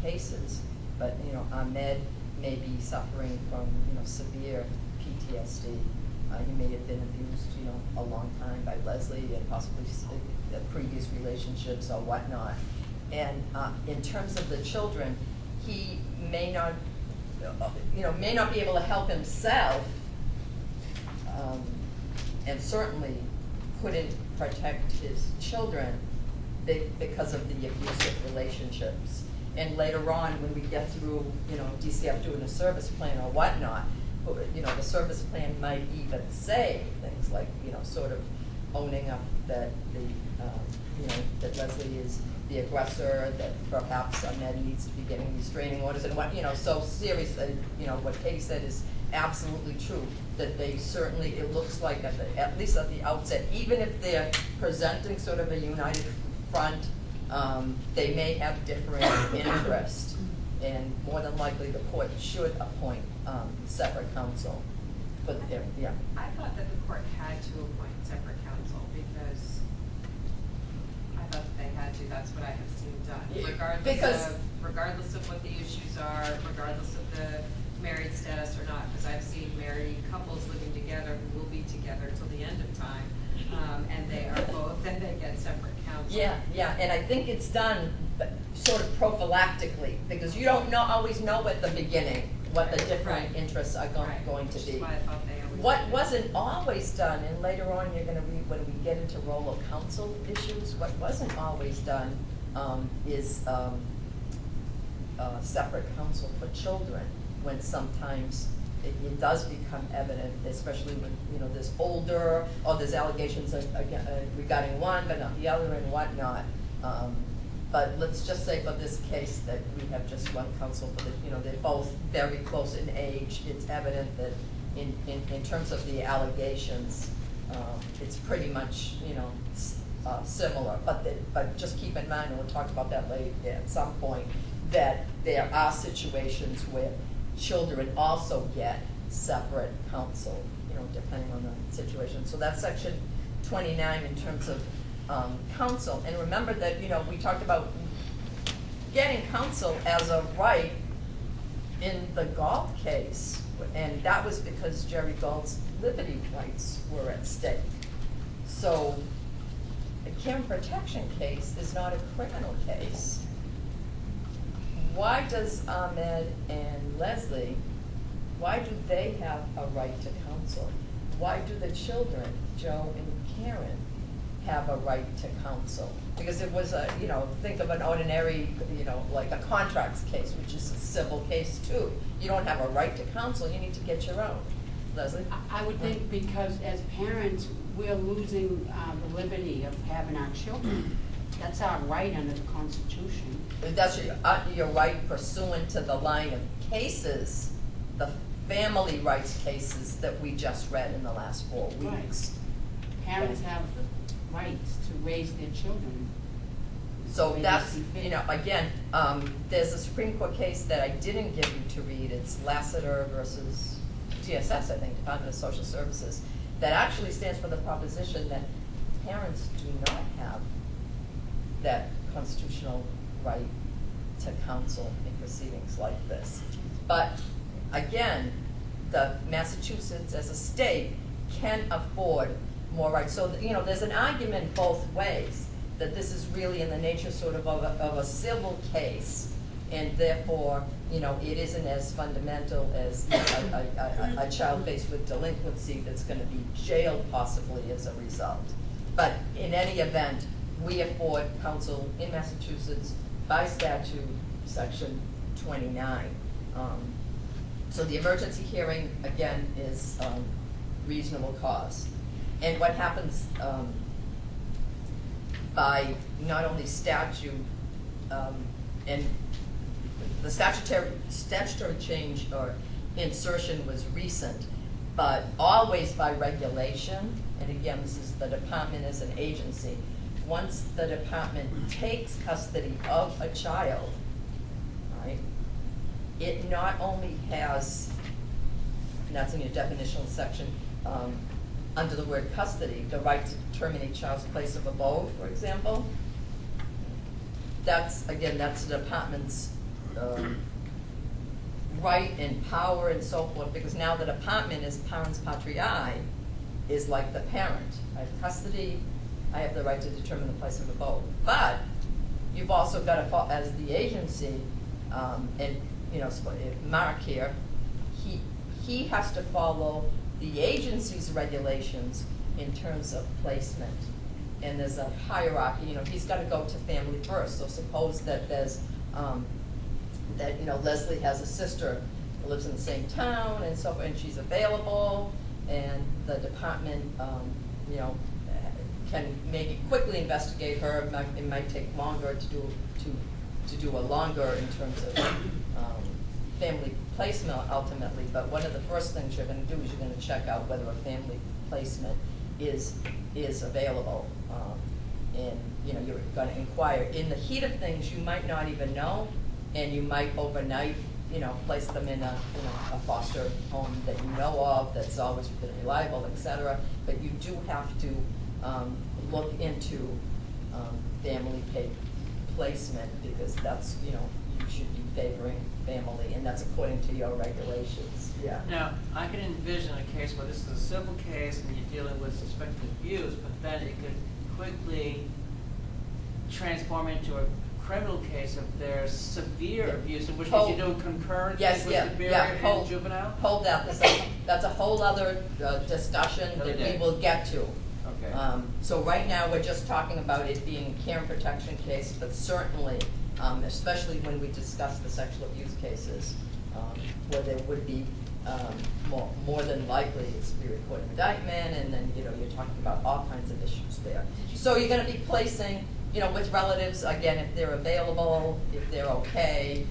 [SPEAKER 2] cases. But, you know, Ahmed may be suffering from, you know, severe PTSD. He may have been abused, you know, a long time by Leslie and possibly previous relationships or whatnot. And in terms of the children, he may not, you know, may not be able to help himself, and certainly couldn't protect his children because of the abusive relationships. And later on, when we get through, you know, DCF doing a service plan or whatnot, you know, the service plan might even say things like, you know, sort of owning up that the, you know, that Leslie is the aggressor, that perhaps Ahmed needs to be getting restraining orders, and what, you know, so seriously, you know, what Katie said is absolutely true, that they certainly, it looks like at least at the outset, even if they're presenting sort of a united front, they may have different interest, and more than likely the court should appoint separate counsel. But yeah.
[SPEAKER 10] I thought that the court had to appoint separate counsel because I thought that they had to. That's what I have seen done, regardless of what the issues are, regardless of the married status or not. Because I've seen married couples living together who will be together till the end of time, and they are both, and they get separate counsel.
[SPEAKER 2] Yeah, and I think it's done sort of prophylactically, because you don't always know at the beginning what the different interests are going to be.
[SPEAKER 10] Which is why I thought they always
[SPEAKER 2] What
[SPEAKER 10] did.
[SPEAKER 2] wasn't always done, and later on you're going to read when we get into role of counsel issues, what wasn't always done is separate counsel for children, when sometimes it does become evident, especially when, you know, there's older, or there's allegations regarding one but not the other and whatnot. But let's just say for this case that we have just one counsel for the, you know, they're both very close in age. It's evident that in terms of the allegations, it's pretty much, you know, similar. But just keep in mind, and we'll talk about that later at some point, that there are situations where children also get separate counsel, you know, depending on the situation. So that's section 29 in terms of counsel. And remember that, you know, we talked about getting counsel as a right in the Galt case, and that was because Jerry Galt's liberty rights were at stake. So a Kim protection case is not a criminal case. Why does Ahmed and Leslie, why do they have a right to counsel? Why do the children, Joe and Karen, have a right to counsel? Because it was a, you know, think of an ordinary, you know, like a contracts case, which is a civil case too. You don't have a right to counsel, you need to get your own. Leslie?
[SPEAKER 11] I would think because as parents, we're losing the liberty of having our children.
[SPEAKER 7] That's our right under the Constitution.
[SPEAKER 2] That's your right pursuant to the line of cases, the family rights cases that we just read in the last 4 weeks.
[SPEAKER 7] Parents have rights to raise their children.
[SPEAKER 2] So
[SPEAKER 7] the way
[SPEAKER 2] that's,
[SPEAKER 7] they see fit.
[SPEAKER 2] you know, again, there's a Supreme Court case that I didn't give you to read. It's Lassiter versus DSS, I think, Department of Social Services, that actually stands for the proposition that parents do not have that constitutional right to counsel in proceedings like this. But again, the Massachusetts as a state can afford more rights. So, you know, there's an argument both ways that this is really in the nature sort of a civil case, and therefore, you know, it isn't as fundamental as a child faced with delinquency that's going to be jailed possibly as a result. But in any event, we afford counsel in Massachusetts by statute, section 29. So the emergency hearing, again, is reasonable cause. And what happens by not only statute, and the statutory change or insertion was recent, but always by regulation, and again, this is the department as an agency. Once the department takes custody of a child, right, it not only has, and that's in your definitional section, under the word custody, the right to terminate child's place of abode, for example. That's, again, that's the department's right and power and so forth, because now the department is parens patriae, is like the parent. I have custody, I have the right to determine the place of abode. But you've also got to, as the agency, and you know, Mark here, he has to follow the agency's regulations in terms of placement. And there's a hierarchy, you know, he's got to go to family first. So suppose that there's, that, you know, Leslie has a sister who lives in the same town and so forth, and she's available, and the department, you know, can maybe quickly investigate her. It might take longer to do a longer in terms of family placement ultimately, but one of the first things you're going to do is you're going to check out whether a family placement is available, and you know, you're going to inquire. In the heat of things, you might not even know, and you might overnight, you know, place them in a foster home that you know of that's always been reliable, etc. But you do have to look into family placement, because that's, you know, you should be favoring family, and that's according to your regulations. Yeah.
[SPEAKER 1] Now, I can envision a case where this is a civil case and you're dealing with suspected abuse, but then it could quickly transform into a criminal case if there's severe abuse, in which case you do concurrent with severe and juvenile?
[SPEAKER 2] Hold that. That's a whole other discussion that we will get to.
[SPEAKER 1] Okay.
[SPEAKER 2] So right now, we're just talking about it being a care and protection case, but certainly, especially when we discuss the sexual abuse cases, where there would be more than likely it's be recorded indictment, and then, you know, you're talking about all kinds of issues there. So you're going to be placing, you know, with relatives, again, if they're available, if they're okay.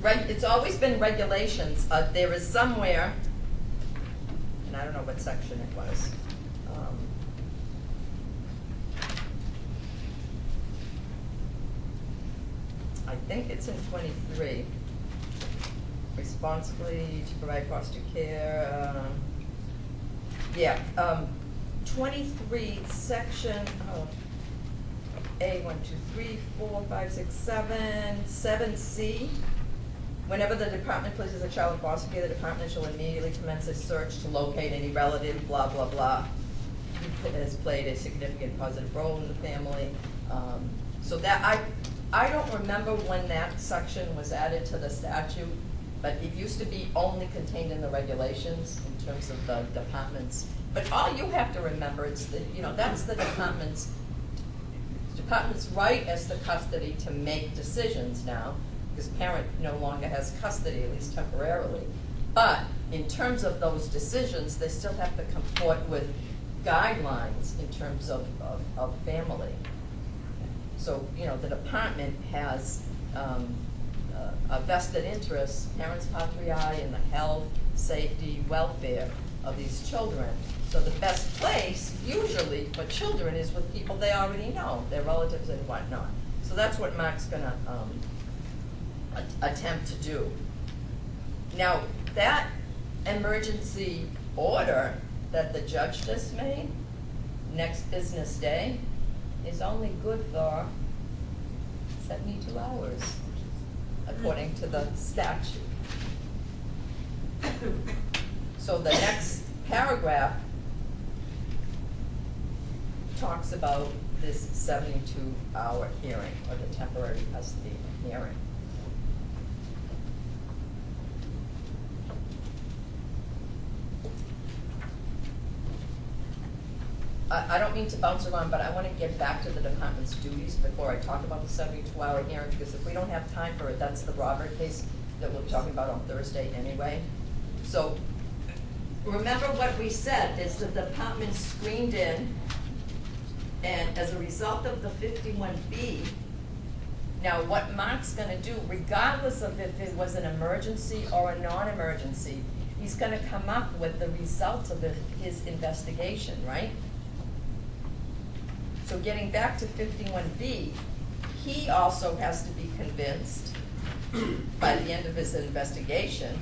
[SPEAKER 2] Right, it's always been regulations. There is somewhere, and I don't know what section it was. I think it's in 23. Responsibly to provide foster care. 23 section A 1, 2, 3, 4, 5, 6, 7, 7C. Whenever the department places a child in foster care, the department shall immediately commence a search to locate any relative, blah, blah, blah, who has played a significant positive role in the family. So that, I don't remember when that section was added to the statute, but it used to be only contained in the regulations in terms of the departments. But all you have to remember is that, you know, that's the department's right as the custody to make decisions now, because parent no longer has custody, at least temporarily. But in terms of those decisions, they still have to comport with guidelines in terms of family. So, you know, the department has a vested interest, parents patriae, in the health, safety, welfare of these children. So the best place, usually, for children is with people they already know, their relatives and whatnot. So that's what Mark's gonna attempt to do. Now, that emergency order that the judge just made, next business day, is only good for 72 hours, according to the statute. So the next paragraph talks about this 72-hour hearing, or the temporary custody hearing. I don't mean to bounce around, but I want to get back to the department's duties before I talk about the 72-hour hearing, because if we don't have time for it, that's the Robert case that we'll be talking about on Thursday anyway. So remember what we said is the department screened in, and as a result of the 51B, now what Mark's going to do, regardless of if it was an emergency or a non-emergency, he's going to come up with the results of his investigation, right? So getting back to 51B, he also has to be convinced by the end of his investigation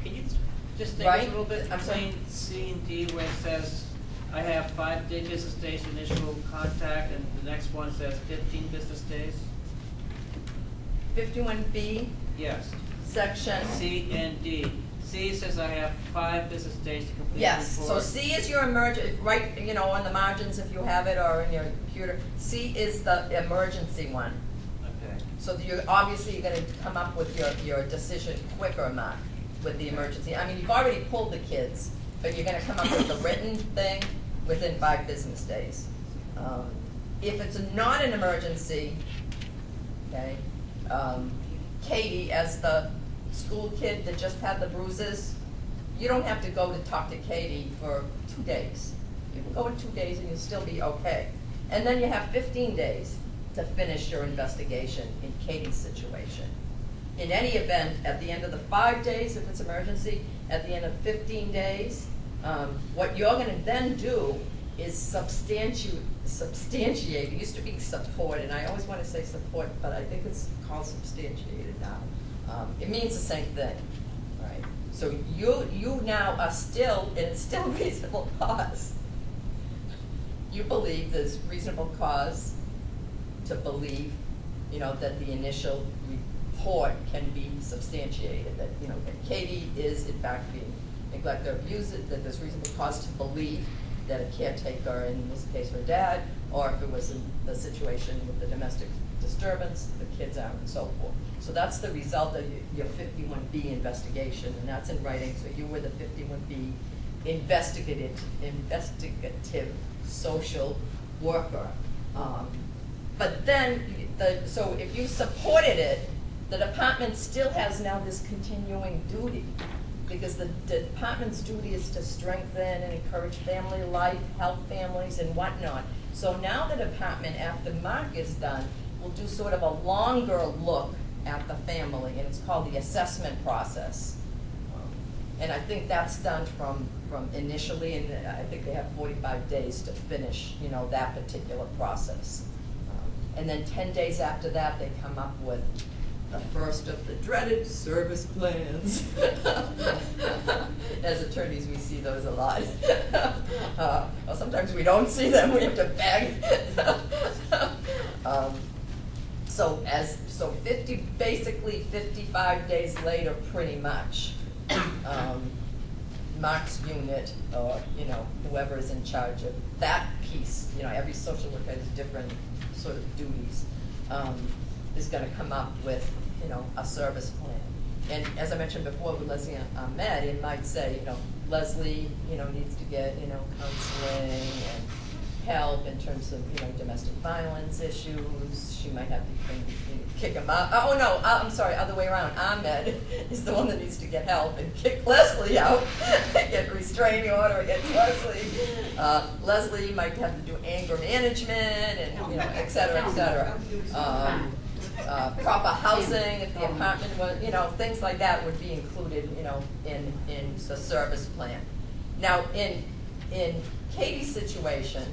[SPEAKER 1] Can you just take
[SPEAKER 2] Right.
[SPEAKER 1] us a little bit
[SPEAKER 2] I'm sorry.
[SPEAKER 1] between C and D where it says, I have 5 business days initial contact, and the next one says 15 business days?
[SPEAKER 2] 51B,
[SPEAKER 1] Yes.
[SPEAKER 2] section.
[SPEAKER 1] C and D. C says I have 5 business days to complete the
[SPEAKER 2] Yes,
[SPEAKER 1] report.
[SPEAKER 2] so C is your right, you know, on the margins if you have it, or in your computer. C is the emergency one.
[SPEAKER 1] Okay.
[SPEAKER 2] So you're obviously gonna come up with your decision quicker, Mark, with the emergency. I mean, you've already pulled the kids, but you're gonna come up with the written thing within 5 business days. If it's not an emergency, okay, Katie, as the school kid that just had the bruises, you don't have to go to talk to Katie for 2 days. You can go in 2 days and you'll still be okay. And then you have 15 days to finish your investigation in Katie's situation. In any event, at the end of the 5 days, if it's emergency, at the end of 15 days, what you're gonna then do is substantiate, it used to be support, and I always wanna say support, but I think it's called substantiated now. It means the same thing, right? So you now are still, and it's still reasonable cause. You believe there's reasonable cause to believe, you know, that the initial report can be substantiated, that, you know, that Katie is in fact being neglected or abused, that there's reasonable cause to believe that a caretaker, in this case her dad, or if it was in the situation with the domestic disturbance, the kids are, and so forth. So that's the result of your 51B investigation, and that's in writing, so you were the 51B investigative social worker. But then, so if you supported it, the department still has now this continuing duty, because the department's duty is to strengthen and encourage family life, help families and whatnot. So now the department, after Mark is done, will do sort of a longer look at the family, and it's called the assessment process. And I think that's done from initially, and I think they have 45 days to finish, you know, that particular process. And then 10 days after that, they come up with the first of the dreaded service plans. As attorneys, we see those a lot. Well, sometimes we don't see them, we have to beg. So basically 55 days later, pretty much, Mark's unit, or, you know, whoever is in charge of that piece, you know, every social worker has different sort of duties, is gonna come up with, you know, a service plan. And as I mentioned before with Leslie Ahmed, it might say, you know, Leslie, you know, needs to get, you know, counseling and help in terms of, domestic violence issues. She might have to kick him out. Oh, no, I'm sorry, other way around. Ahmed is the one that needs to get help and kick Leslie out, get restraining order against Leslie. Leslie might have to do anger management and, et cetera, et cetera. Proper housing, if the apartment was, things like that would be included, in the service plan. Now, in Katie's situation,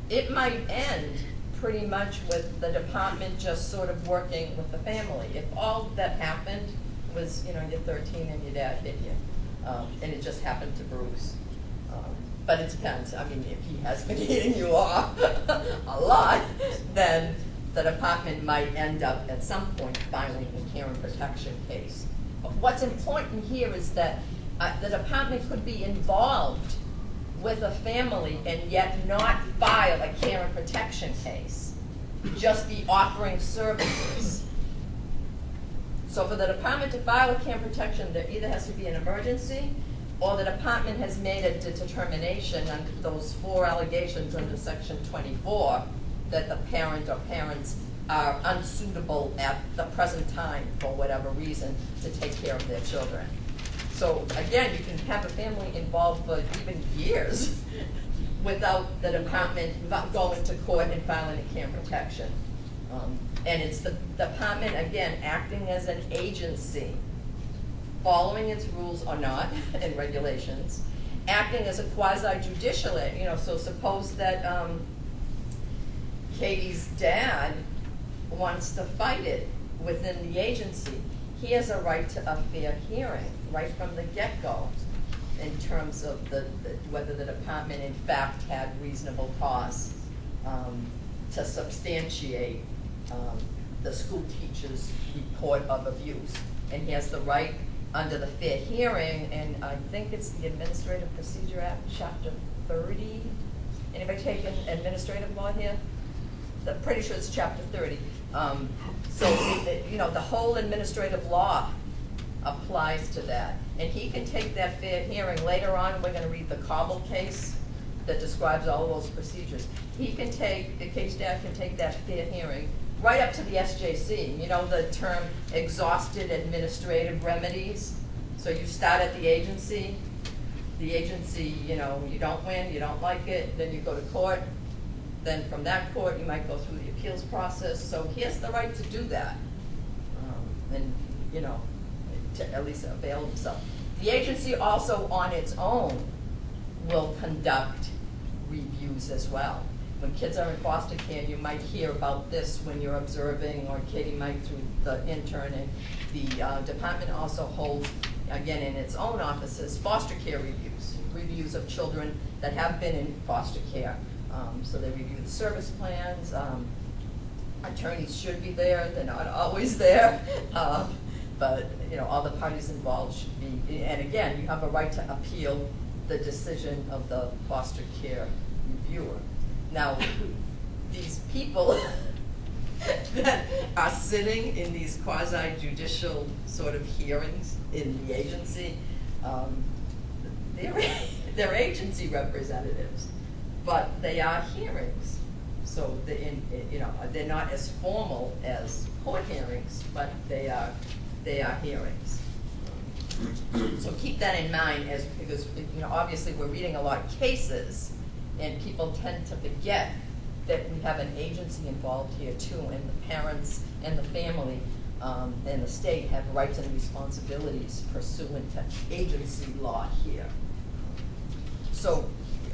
[SPEAKER 2] it might end pretty much with the department just sort of working with the family. If all that happened was, you're 13 and your dad hit you, and it just happened to Bruce. But it depends. I mean, if he has been hitting you off a lot, then the department might end up at some point filing a care and protection case. But what's important here is that the department could be involved with a family and yet not file a care and protection case, just be offering services. So for the department to file a care and protection, there either has to be an emergency or the department has made a determination under those 4 allegations under Section 24 that the parent or parents are unsuitable at the present time for whatever reason to take care of their children. So again, you can have a family involved for even years without the department going to court and filing a care and protection. And it's the department, again, acting as an agency, following its rules or not and regulations, acting as a quasi-judicial, so suppose that Katie's dad wants to fight it within the agency. He has a right to a fair hearing right from the get-go in terms of whether the department in fact had reasonable cause to substantiate the school teacher's report of abuse. And he has the right under the fair hearing, and I think it's the Administrative Procedure Act, Chapter 30. Anybody taking administrative law here? I'm pretty sure it's Chapter 30. So, the whole administrative law applies to that. And he can take that fair hearing. Later on, we're going to read the Cobble case that describes all of those procedures. The case dad can take that fair hearing right up to the SJC. The term exhausted administrative remedies. So you start at the agency, you don't win, you don't like it, then you go to court. Then from that court, you might go through the appeals process. So he has the right to do that, and to at least avail himself. The agency also, on its own, will conduct reviews as well. When kids are in foster care, you might hear about this when you're observing, or Katie might through the intern. And the department also holds, again, in its own offices, foster care reviews of children that have been in foster care. So they review the service plans. Attorneys should be there. They're not always there. But all the parties involved should be. And again, you have a right to appeal the decision of the foster care reviewer. Now, these people that are sitting in these quasi-judicial sort of hearings in the agency, they're agency representatives. But they are hearings, so they're not as formal as court hearings, but they are hearings. So keep that in mind, because obviously we're reading a lot of cases, and people tend to forget that we have an agency involved here too, and the parents and the family and the state have rights and responsibilities pursuant to agency law here. So,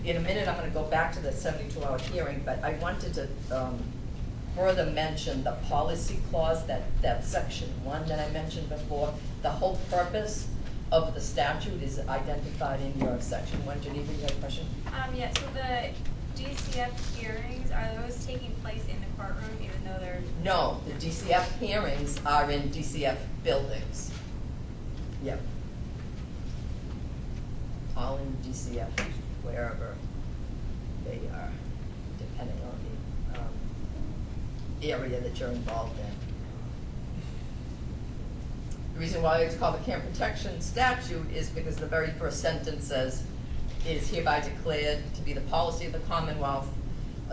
[SPEAKER 2] in a minute, I'm going to go back to the 72-hour hearing, but I wanted to further mention the policy clause, that section 1 that I mentioned before. The whole purpose of the statute is identified in your section 1. Geneva, you have a question?
[SPEAKER 11] Yeah, so the DCF hearings, are those taking place in the courtroom even though they're...
[SPEAKER 2] No, the DCF hearings are in DCF buildings. Yep. All in DCF. Wherever they are, depending on the area that you're involved in. The reason why it's called the Care and Protection Statute is because the very first sentence says, It is hereby declared to be the policy of the Commonwealth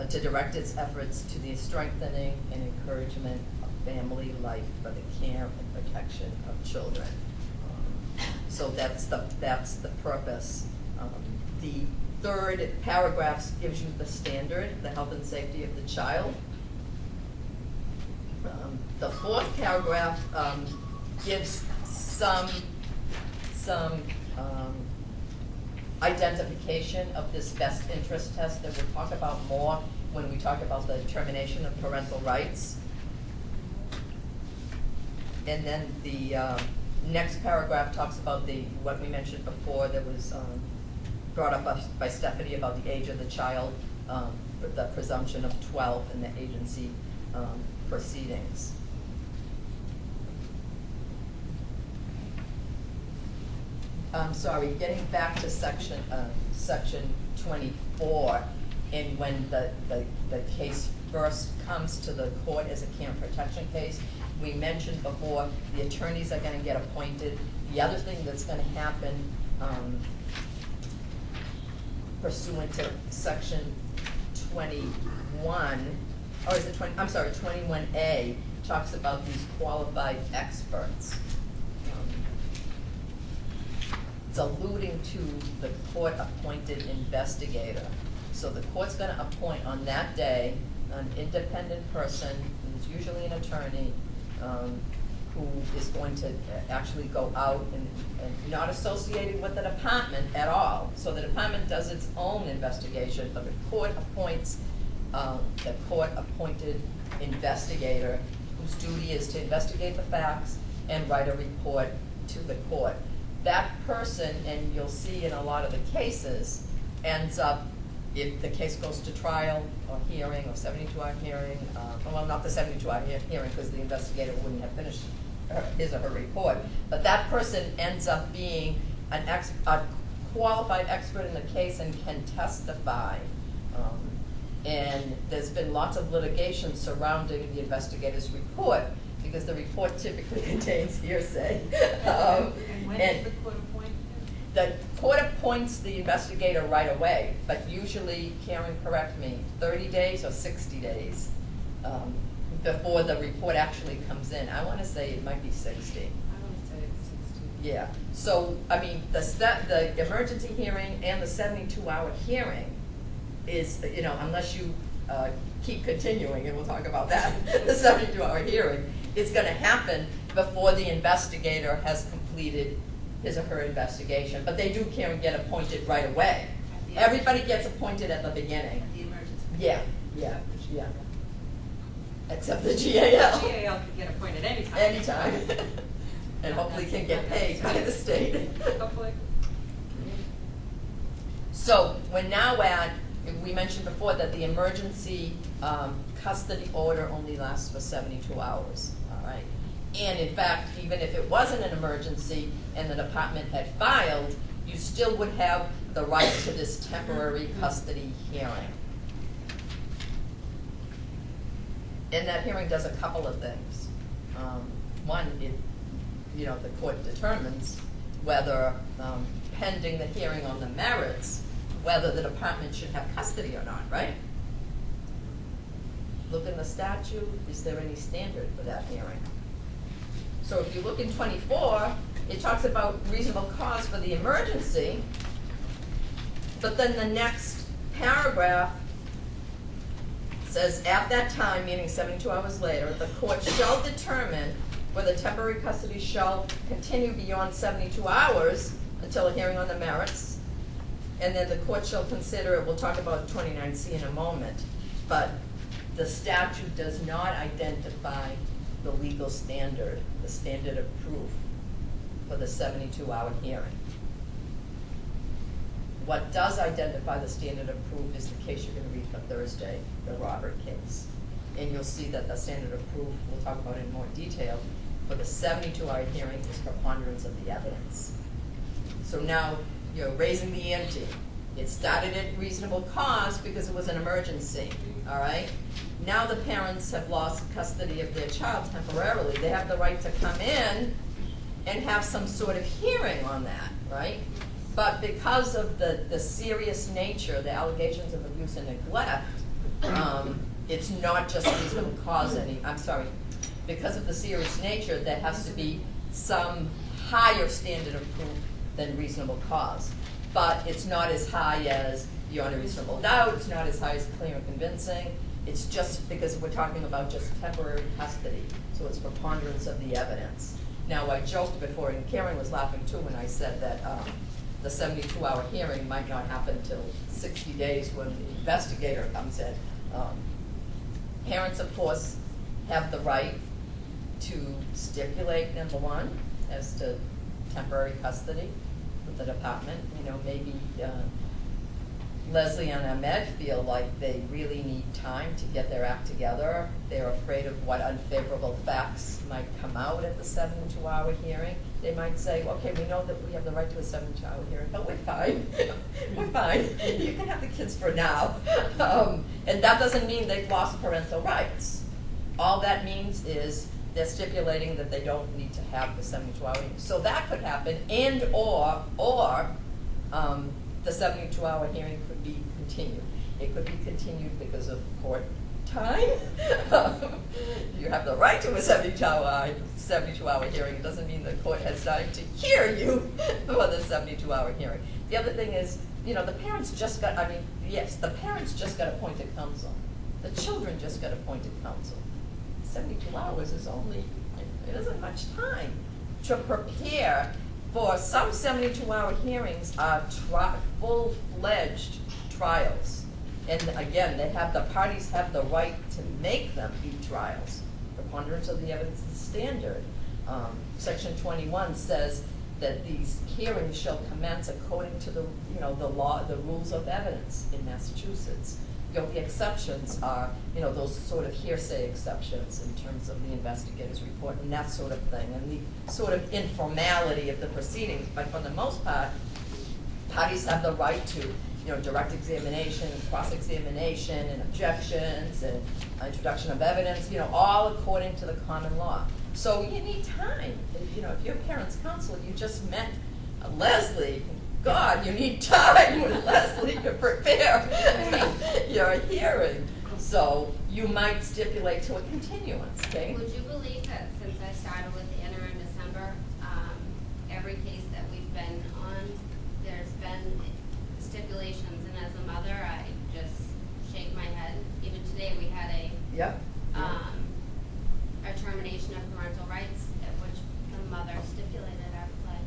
[SPEAKER 2] to direct its efforts to the strengthening and encouragement of family life for the care and protection of children. So that's the purpose. The third paragraph gives you the standard, the health and safety of the child. The fourth paragraph gives some identification of this best interest test that we'll talk about more when we talk about the termination of parental rights. And then the next paragraph talks about what we mentioned before that was brought up by Stephanie about the age of the child, the presumption of 12 in the agency proceedings. Sorry, getting back to section 24, and when the case first comes to the court as a care and protection case, we mentioned before the attorneys are going to get appointed. The other thing that's going to happen pursuant to section 21, or is it 20? I'm sorry, 21A talks about these qualified experts. It's alluding to the court-appointed investigator. So the court's going to appoint on that day an independent person, who's usually an attorney, who is going to actually go out and not associated with the department at all. So the department does its own investigation, but the court appoints the court-appointed investigator whose duty is to investigate the facts and write a report to the court. That person, and you'll see in a lot of the cases, ends up, if the case goes to trial or hearing or 72-hour hearing, well, not the 72-hour hearing because the investigator wouldn't have finished his or her report, but that person ends up being a qualified expert in the case and can testify. And there's been lots of litigation surrounding the investigator's report because the report typically contains hearsay.
[SPEAKER 10] And when does the court appoint him?
[SPEAKER 2] The court appoints the investigator right away, but usually, Karen, correct me, 30 days or 60 days before the report actually comes in. I want to say it might be 60.
[SPEAKER 10] I want to say it's 60.
[SPEAKER 2] Yeah. So, I mean, the emergency hearing and the 72-hour hearing is, you know, unless you keep continuing, and we'll talk about that, the 72-hour hearing, is going to happen before the investigator has completed his or her investigation. But they do get appointed right away. Everybody gets appointed at the beginning.
[SPEAKER 10] The emergency.
[SPEAKER 2] Yeah. Except the GAL.
[SPEAKER 10] The GAL can get appointed anytime.
[SPEAKER 2] Anytime. And hopefully can get paid by the state.
[SPEAKER 10] Hopefully.
[SPEAKER 2] So we're now at, we mentioned before that the emergency custody order only lasts for 72 hours, all right? And in fact, even if it wasn't an emergency and the department had filed, you still would have the right to this temporary custody hearing. And that hearing does a couple of things. One, the court determines whether, pending the hearing on the merits, whether the department should have custody or not, right? Look in the statute, is there any standard for that hearing? So if you look in 24, it talks about reasonable cause for the emergency, but then the next paragraph says, at that time, meaning 72 hours later, the court shall determine whether temporary custody shall continue beyond 72 hours until a hearing on the merits, and then the court shall consider it. We'll talk about 29C in a moment, but the statute does not identify the legal standard, the standard of proof for the 72-hour hearing. What does identify the standard of proof is the case you're going to read for Thursday, the Robert case. And you'll see that the standard of proof, we'll talk about in more detail, for the 72-hour hearing is preponderance of the evidence. So now you're raising the ante. It started at reasonable cause because it was an emergency, all right? Now the parents have lost custody of their child temporarily. They have the right to come in and have some sort of hearing on that, right? But because of the serious nature, the allegations of abuse and neglect, it's not just reasonable cause because of the serious nature, there has to be some higher standard of proof than reasonable cause. But it's not as high as beyond a reasonable doubt, it's not as high as clear and convincing. It's just because we're talking about just temporary custody, so it's preponderance of the evidence. Now, I joked before, and Karen was laughing too, when I said that the 72-hour hearing might not happen until 60 days when the investigator comes in. Parents, of course, have the right to stipulate, number one, as to temporary custody with the department. You know, maybe Leslie and Ahmed feel like they really need time to get their act together. They're afraid of what unfavorable facts might come out at the 72-hour hearing. They might say, okay, we know that we have the right to a 72-hour hearing, but we're fine. We're fine. You can have the kids for now. And that doesn't mean they've lost parental rights. All that means is they're stipulating that they don't need to have the 72-hour hearing. So that could happen, and or the 72-hour hearing could be continued. It could be continued because of court time. You have the right to a 72-hour hearing. It doesn't mean the court has time to hear you for the 72-hour hearing. The other thing is, you know, the parents just got appointed counsel. The children just got appointed counsel. 72 hours is only, it isn't much time to prepare for. Some 72-hour hearings are full-fledged trials. And again, the parties have the right to make them be trials. Preponderance of the evidence is standard. Section 21 says that these hearings shall commence according to the law, the rules of evidence in Massachusetts. The exceptions are, those sort of hearsay exceptions in terms of the investigator's report and that sort of thing, and the sort of informality of the proceedings. But for the most part, parties have the right to, direct examination, cross-examination, and objections, and introduction of evidence, all according to the common law. So you need time. If you're parents' counsel, you just met Leslie. God, you need time with Leslie to prepare your hearing. So you might stipulate to a continuance, okay?
[SPEAKER 5] Would you believe that since I started with the interim in December, every case that we've been on, there's been stipulations, and as a mother, I just shake my head. Even today, we had a termination of parental rights, at which the mother stipulated. I was like,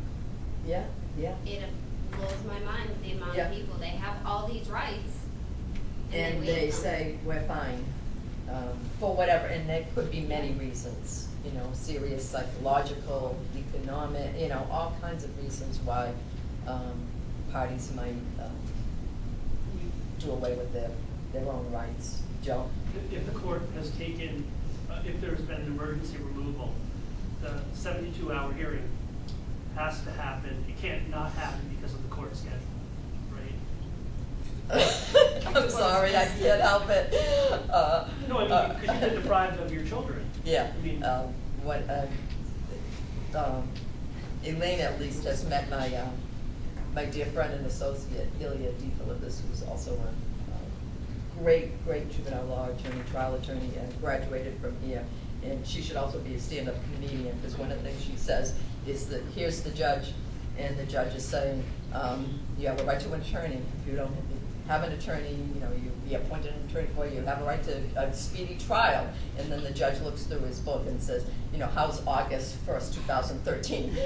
[SPEAKER 5] it blows my mind the amount of people. They have all these rights, and they say we're fine for whatever, and there could be many reasons. Serious psychological, economic, all kinds of reasons why parties might do away with their own rights. Joe?
[SPEAKER 9] If the court has taken, if there's been an emergency removal, the 72-hour hearing has to happen. It can't not happen because of the court schedule, right?
[SPEAKER 2] I'm sorry, I can't help it.
[SPEAKER 9] No, I mean, because you've been deprived of your children.
[SPEAKER 2] Yeah.
[SPEAKER 9] I mean,
[SPEAKER 2] Elaine at least has met my dear friend and associate, Ilya DeFilippis, who's also a great juvenile law attorney, trial attorney, and graduated from here. And she should also be a stand-up comedian, because one of the things she says is that here's the judge, and the judge is saying, you have a right to an attorney. If you don't have an attorney, you be appointed an attorney for you, have a right to a speedy trial. And then the judge looks through his book and says, how's August 1st, 2013?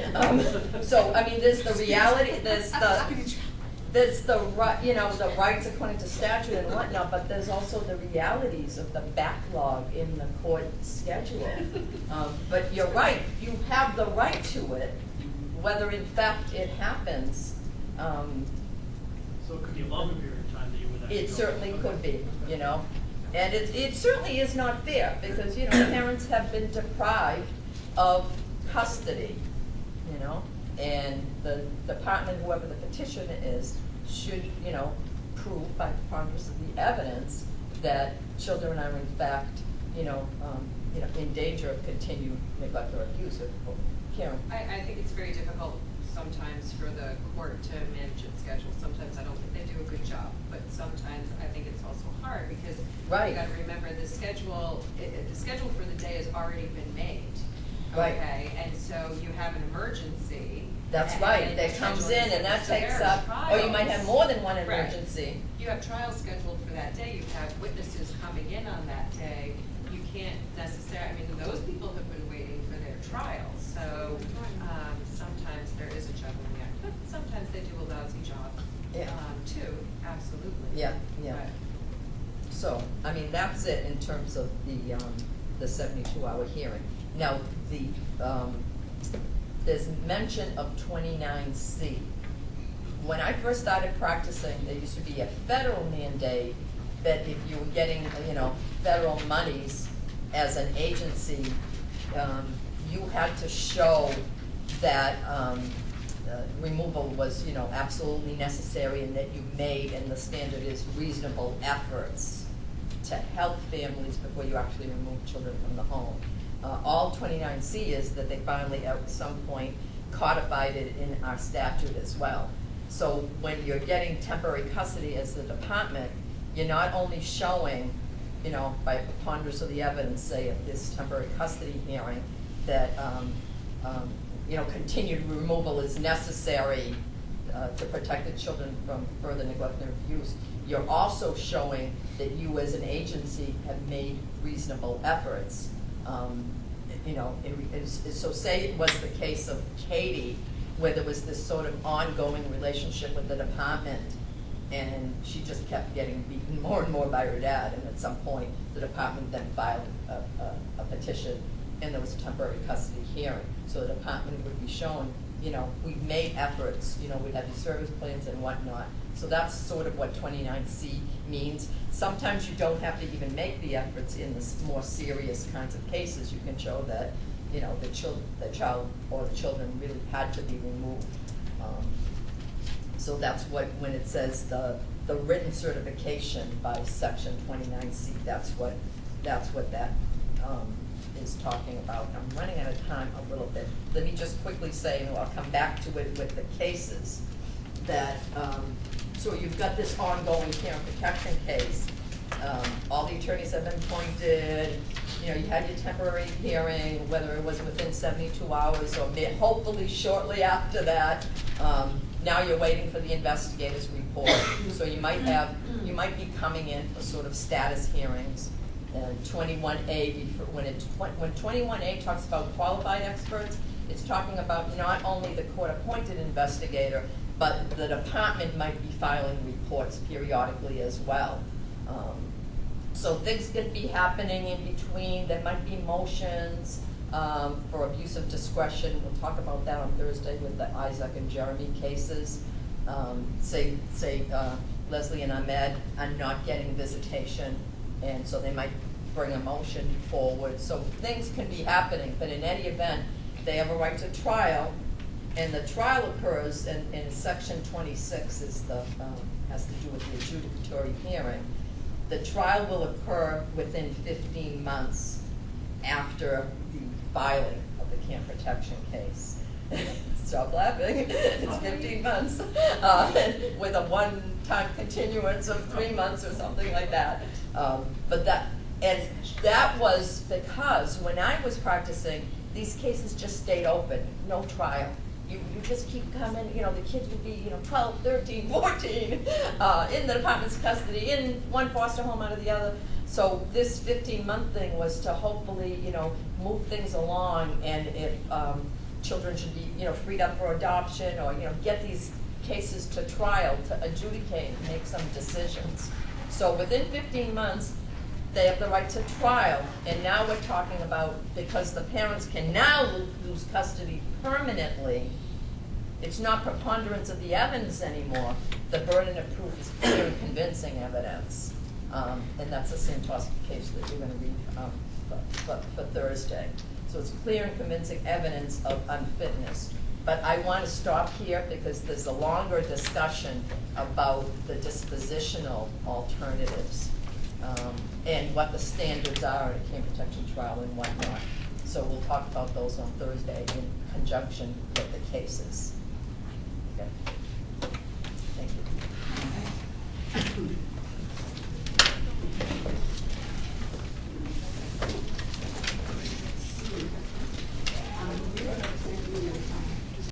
[SPEAKER 2] So, I mean, there's the reality, there's the rights according to statute and whatnot, but there's also the realities of the backlog in the court schedule. But you're right, you have the right to it, whether in fact it happens.
[SPEAKER 9] So it could be a longer period of time that you would have to
[SPEAKER 2] It
[SPEAKER 9] go.
[SPEAKER 2] certainly could be, And it certainly is not fair, because, parents have been deprived of custody, and the department, whoever the petitioner is, should, prove by preponderance of the evidence that children are in fact, in danger of continued neglect or abuse. Karen?
[SPEAKER 10] I think it's very difficult sometimes for the court to manage its schedule. Sometimes I don't think they do a good job, but sometimes I think it's also hard because
[SPEAKER 2] Right.
[SPEAKER 10] you gotta remember the schedule for the day has already been made.
[SPEAKER 2] Right.
[SPEAKER 10] Okay, and so you have an emergency.
[SPEAKER 2] That's
[SPEAKER 10] and
[SPEAKER 2] right,
[SPEAKER 10] the
[SPEAKER 2] that comes
[SPEAKER 10] schedule
[SPEAKER 2] in and that
[SPEAKER 10] so
[SPEAKER 2] takes
[SPEAKER 10] there are
[SPEAKER 2] up, or you might have
[SPEAKER 10] trials.
[SPEAKER 2] more than one
[SPEAKER 10] Right.
[SPEAKER 2] emergency.
[SPEAKER 10] You have trials scheduled for that day, you have witnesses coming in on that day. You can't necessarily, I mean, those people have been waiting for their trials, so, sometimes there is a juggling act, but sometimes they do a lousy job,
[SPEAKER 2] Yeah.
[SPEAKER 10] too, absolutely.
[SPEAKER 2] Yeah, yeah.
[SPEAKER 10] But-
[SPEAKER 2] So, I mean, that's it in terms of the 72-hour hearing. Now, there's mention of 29C. When I first started practicing, there used to be a federal mandate that if you were getting, federal monies as an agency, you had to show that removal was, absolutely necessary and that you made, and the standard is reasonable efforts to help families before you actually remove children from the home. All 29C is that they finally at some point codified it in our statute as well. So when you're getting temporary custody as the department, you're not only showing, by preponderance of the evidence, say at this temporary custody hearing, that continued removal is necessary to protect the children from further neglect and abuse. You're also showing that you as an agency have made reasonable efforts. So say it was the case of Katie, where there was this sort of ongoing relationship with the department, and she just kept getting beaten more and more by her dad, and at some point, the department then filed a petition, and there was a temporary custody hearing. So the department would be shown, we've made efforts, we have these service plans and whatnot. So that's sort of what 29C means. Sometimes you don't have to even make the efforts in the more serious kinds of cases. You can show that, the child or the children really had to be removed. So that's what, when it says the written certification by section 29C, that's what that is talking about. I'm running out of time a little bit. Let me just quickly say, and I'll come back to it with the cases, that, so you've got this ongoing parent protection case. All the attorneys have been appointed, you had your temporary hearing, whether it was within 72 hours or hopefully shortly after that. Now you're waiting for the investigator's report. So you might be coming in for sort of status hearings. 21A, when 21A talks about qualified experts, it's talking about not only the court-appointed investigator, but the department might be filing reports periodically as well. So things could be happening in between. There might be motions for abuse of discretion. We'll talk about that on Thursday with the Isaac and Jeremy cases. Say Leslie and Ahmed are not getting visitation, and so they might bring a motion forward. So things can be happening, but in any event, they have a right to trial, and the trial occurs in section 26 is has to do with the adjudicatory hearing. The trial will occur within 15 months after the filing of the camp protection case. Stop laughing, it's 15 months, with a one-time continuance of 3 months or something like that. But that was because when I was practicing, these cases just stayed open, no trial. You just keep coming, the kids would be, 12, 13, 14, in the department's custody, in one foster home out of the other. So this 15-month thing was to hopefully, move things along, and if children should be, freed up for adoption, or, get these cases to trial to adjudicate and make some decisions. So within 15 months, they have the right to trial, and now we're talking about, because the parents can now lose custody permanently, it's not preponderance of the evidence anymore. The burden of proof is clear and convincing evidence. And that's the Santos case that you're going to read for Thursday. So it's clear and convincing evidence of unfitness. But I want to stop here because there's a longer discussion about the dispositional alternatives. And what the standards are in a camp protection trial and whatnot. So we'll talk about those on Thursday in conjunction with the cases. Okay.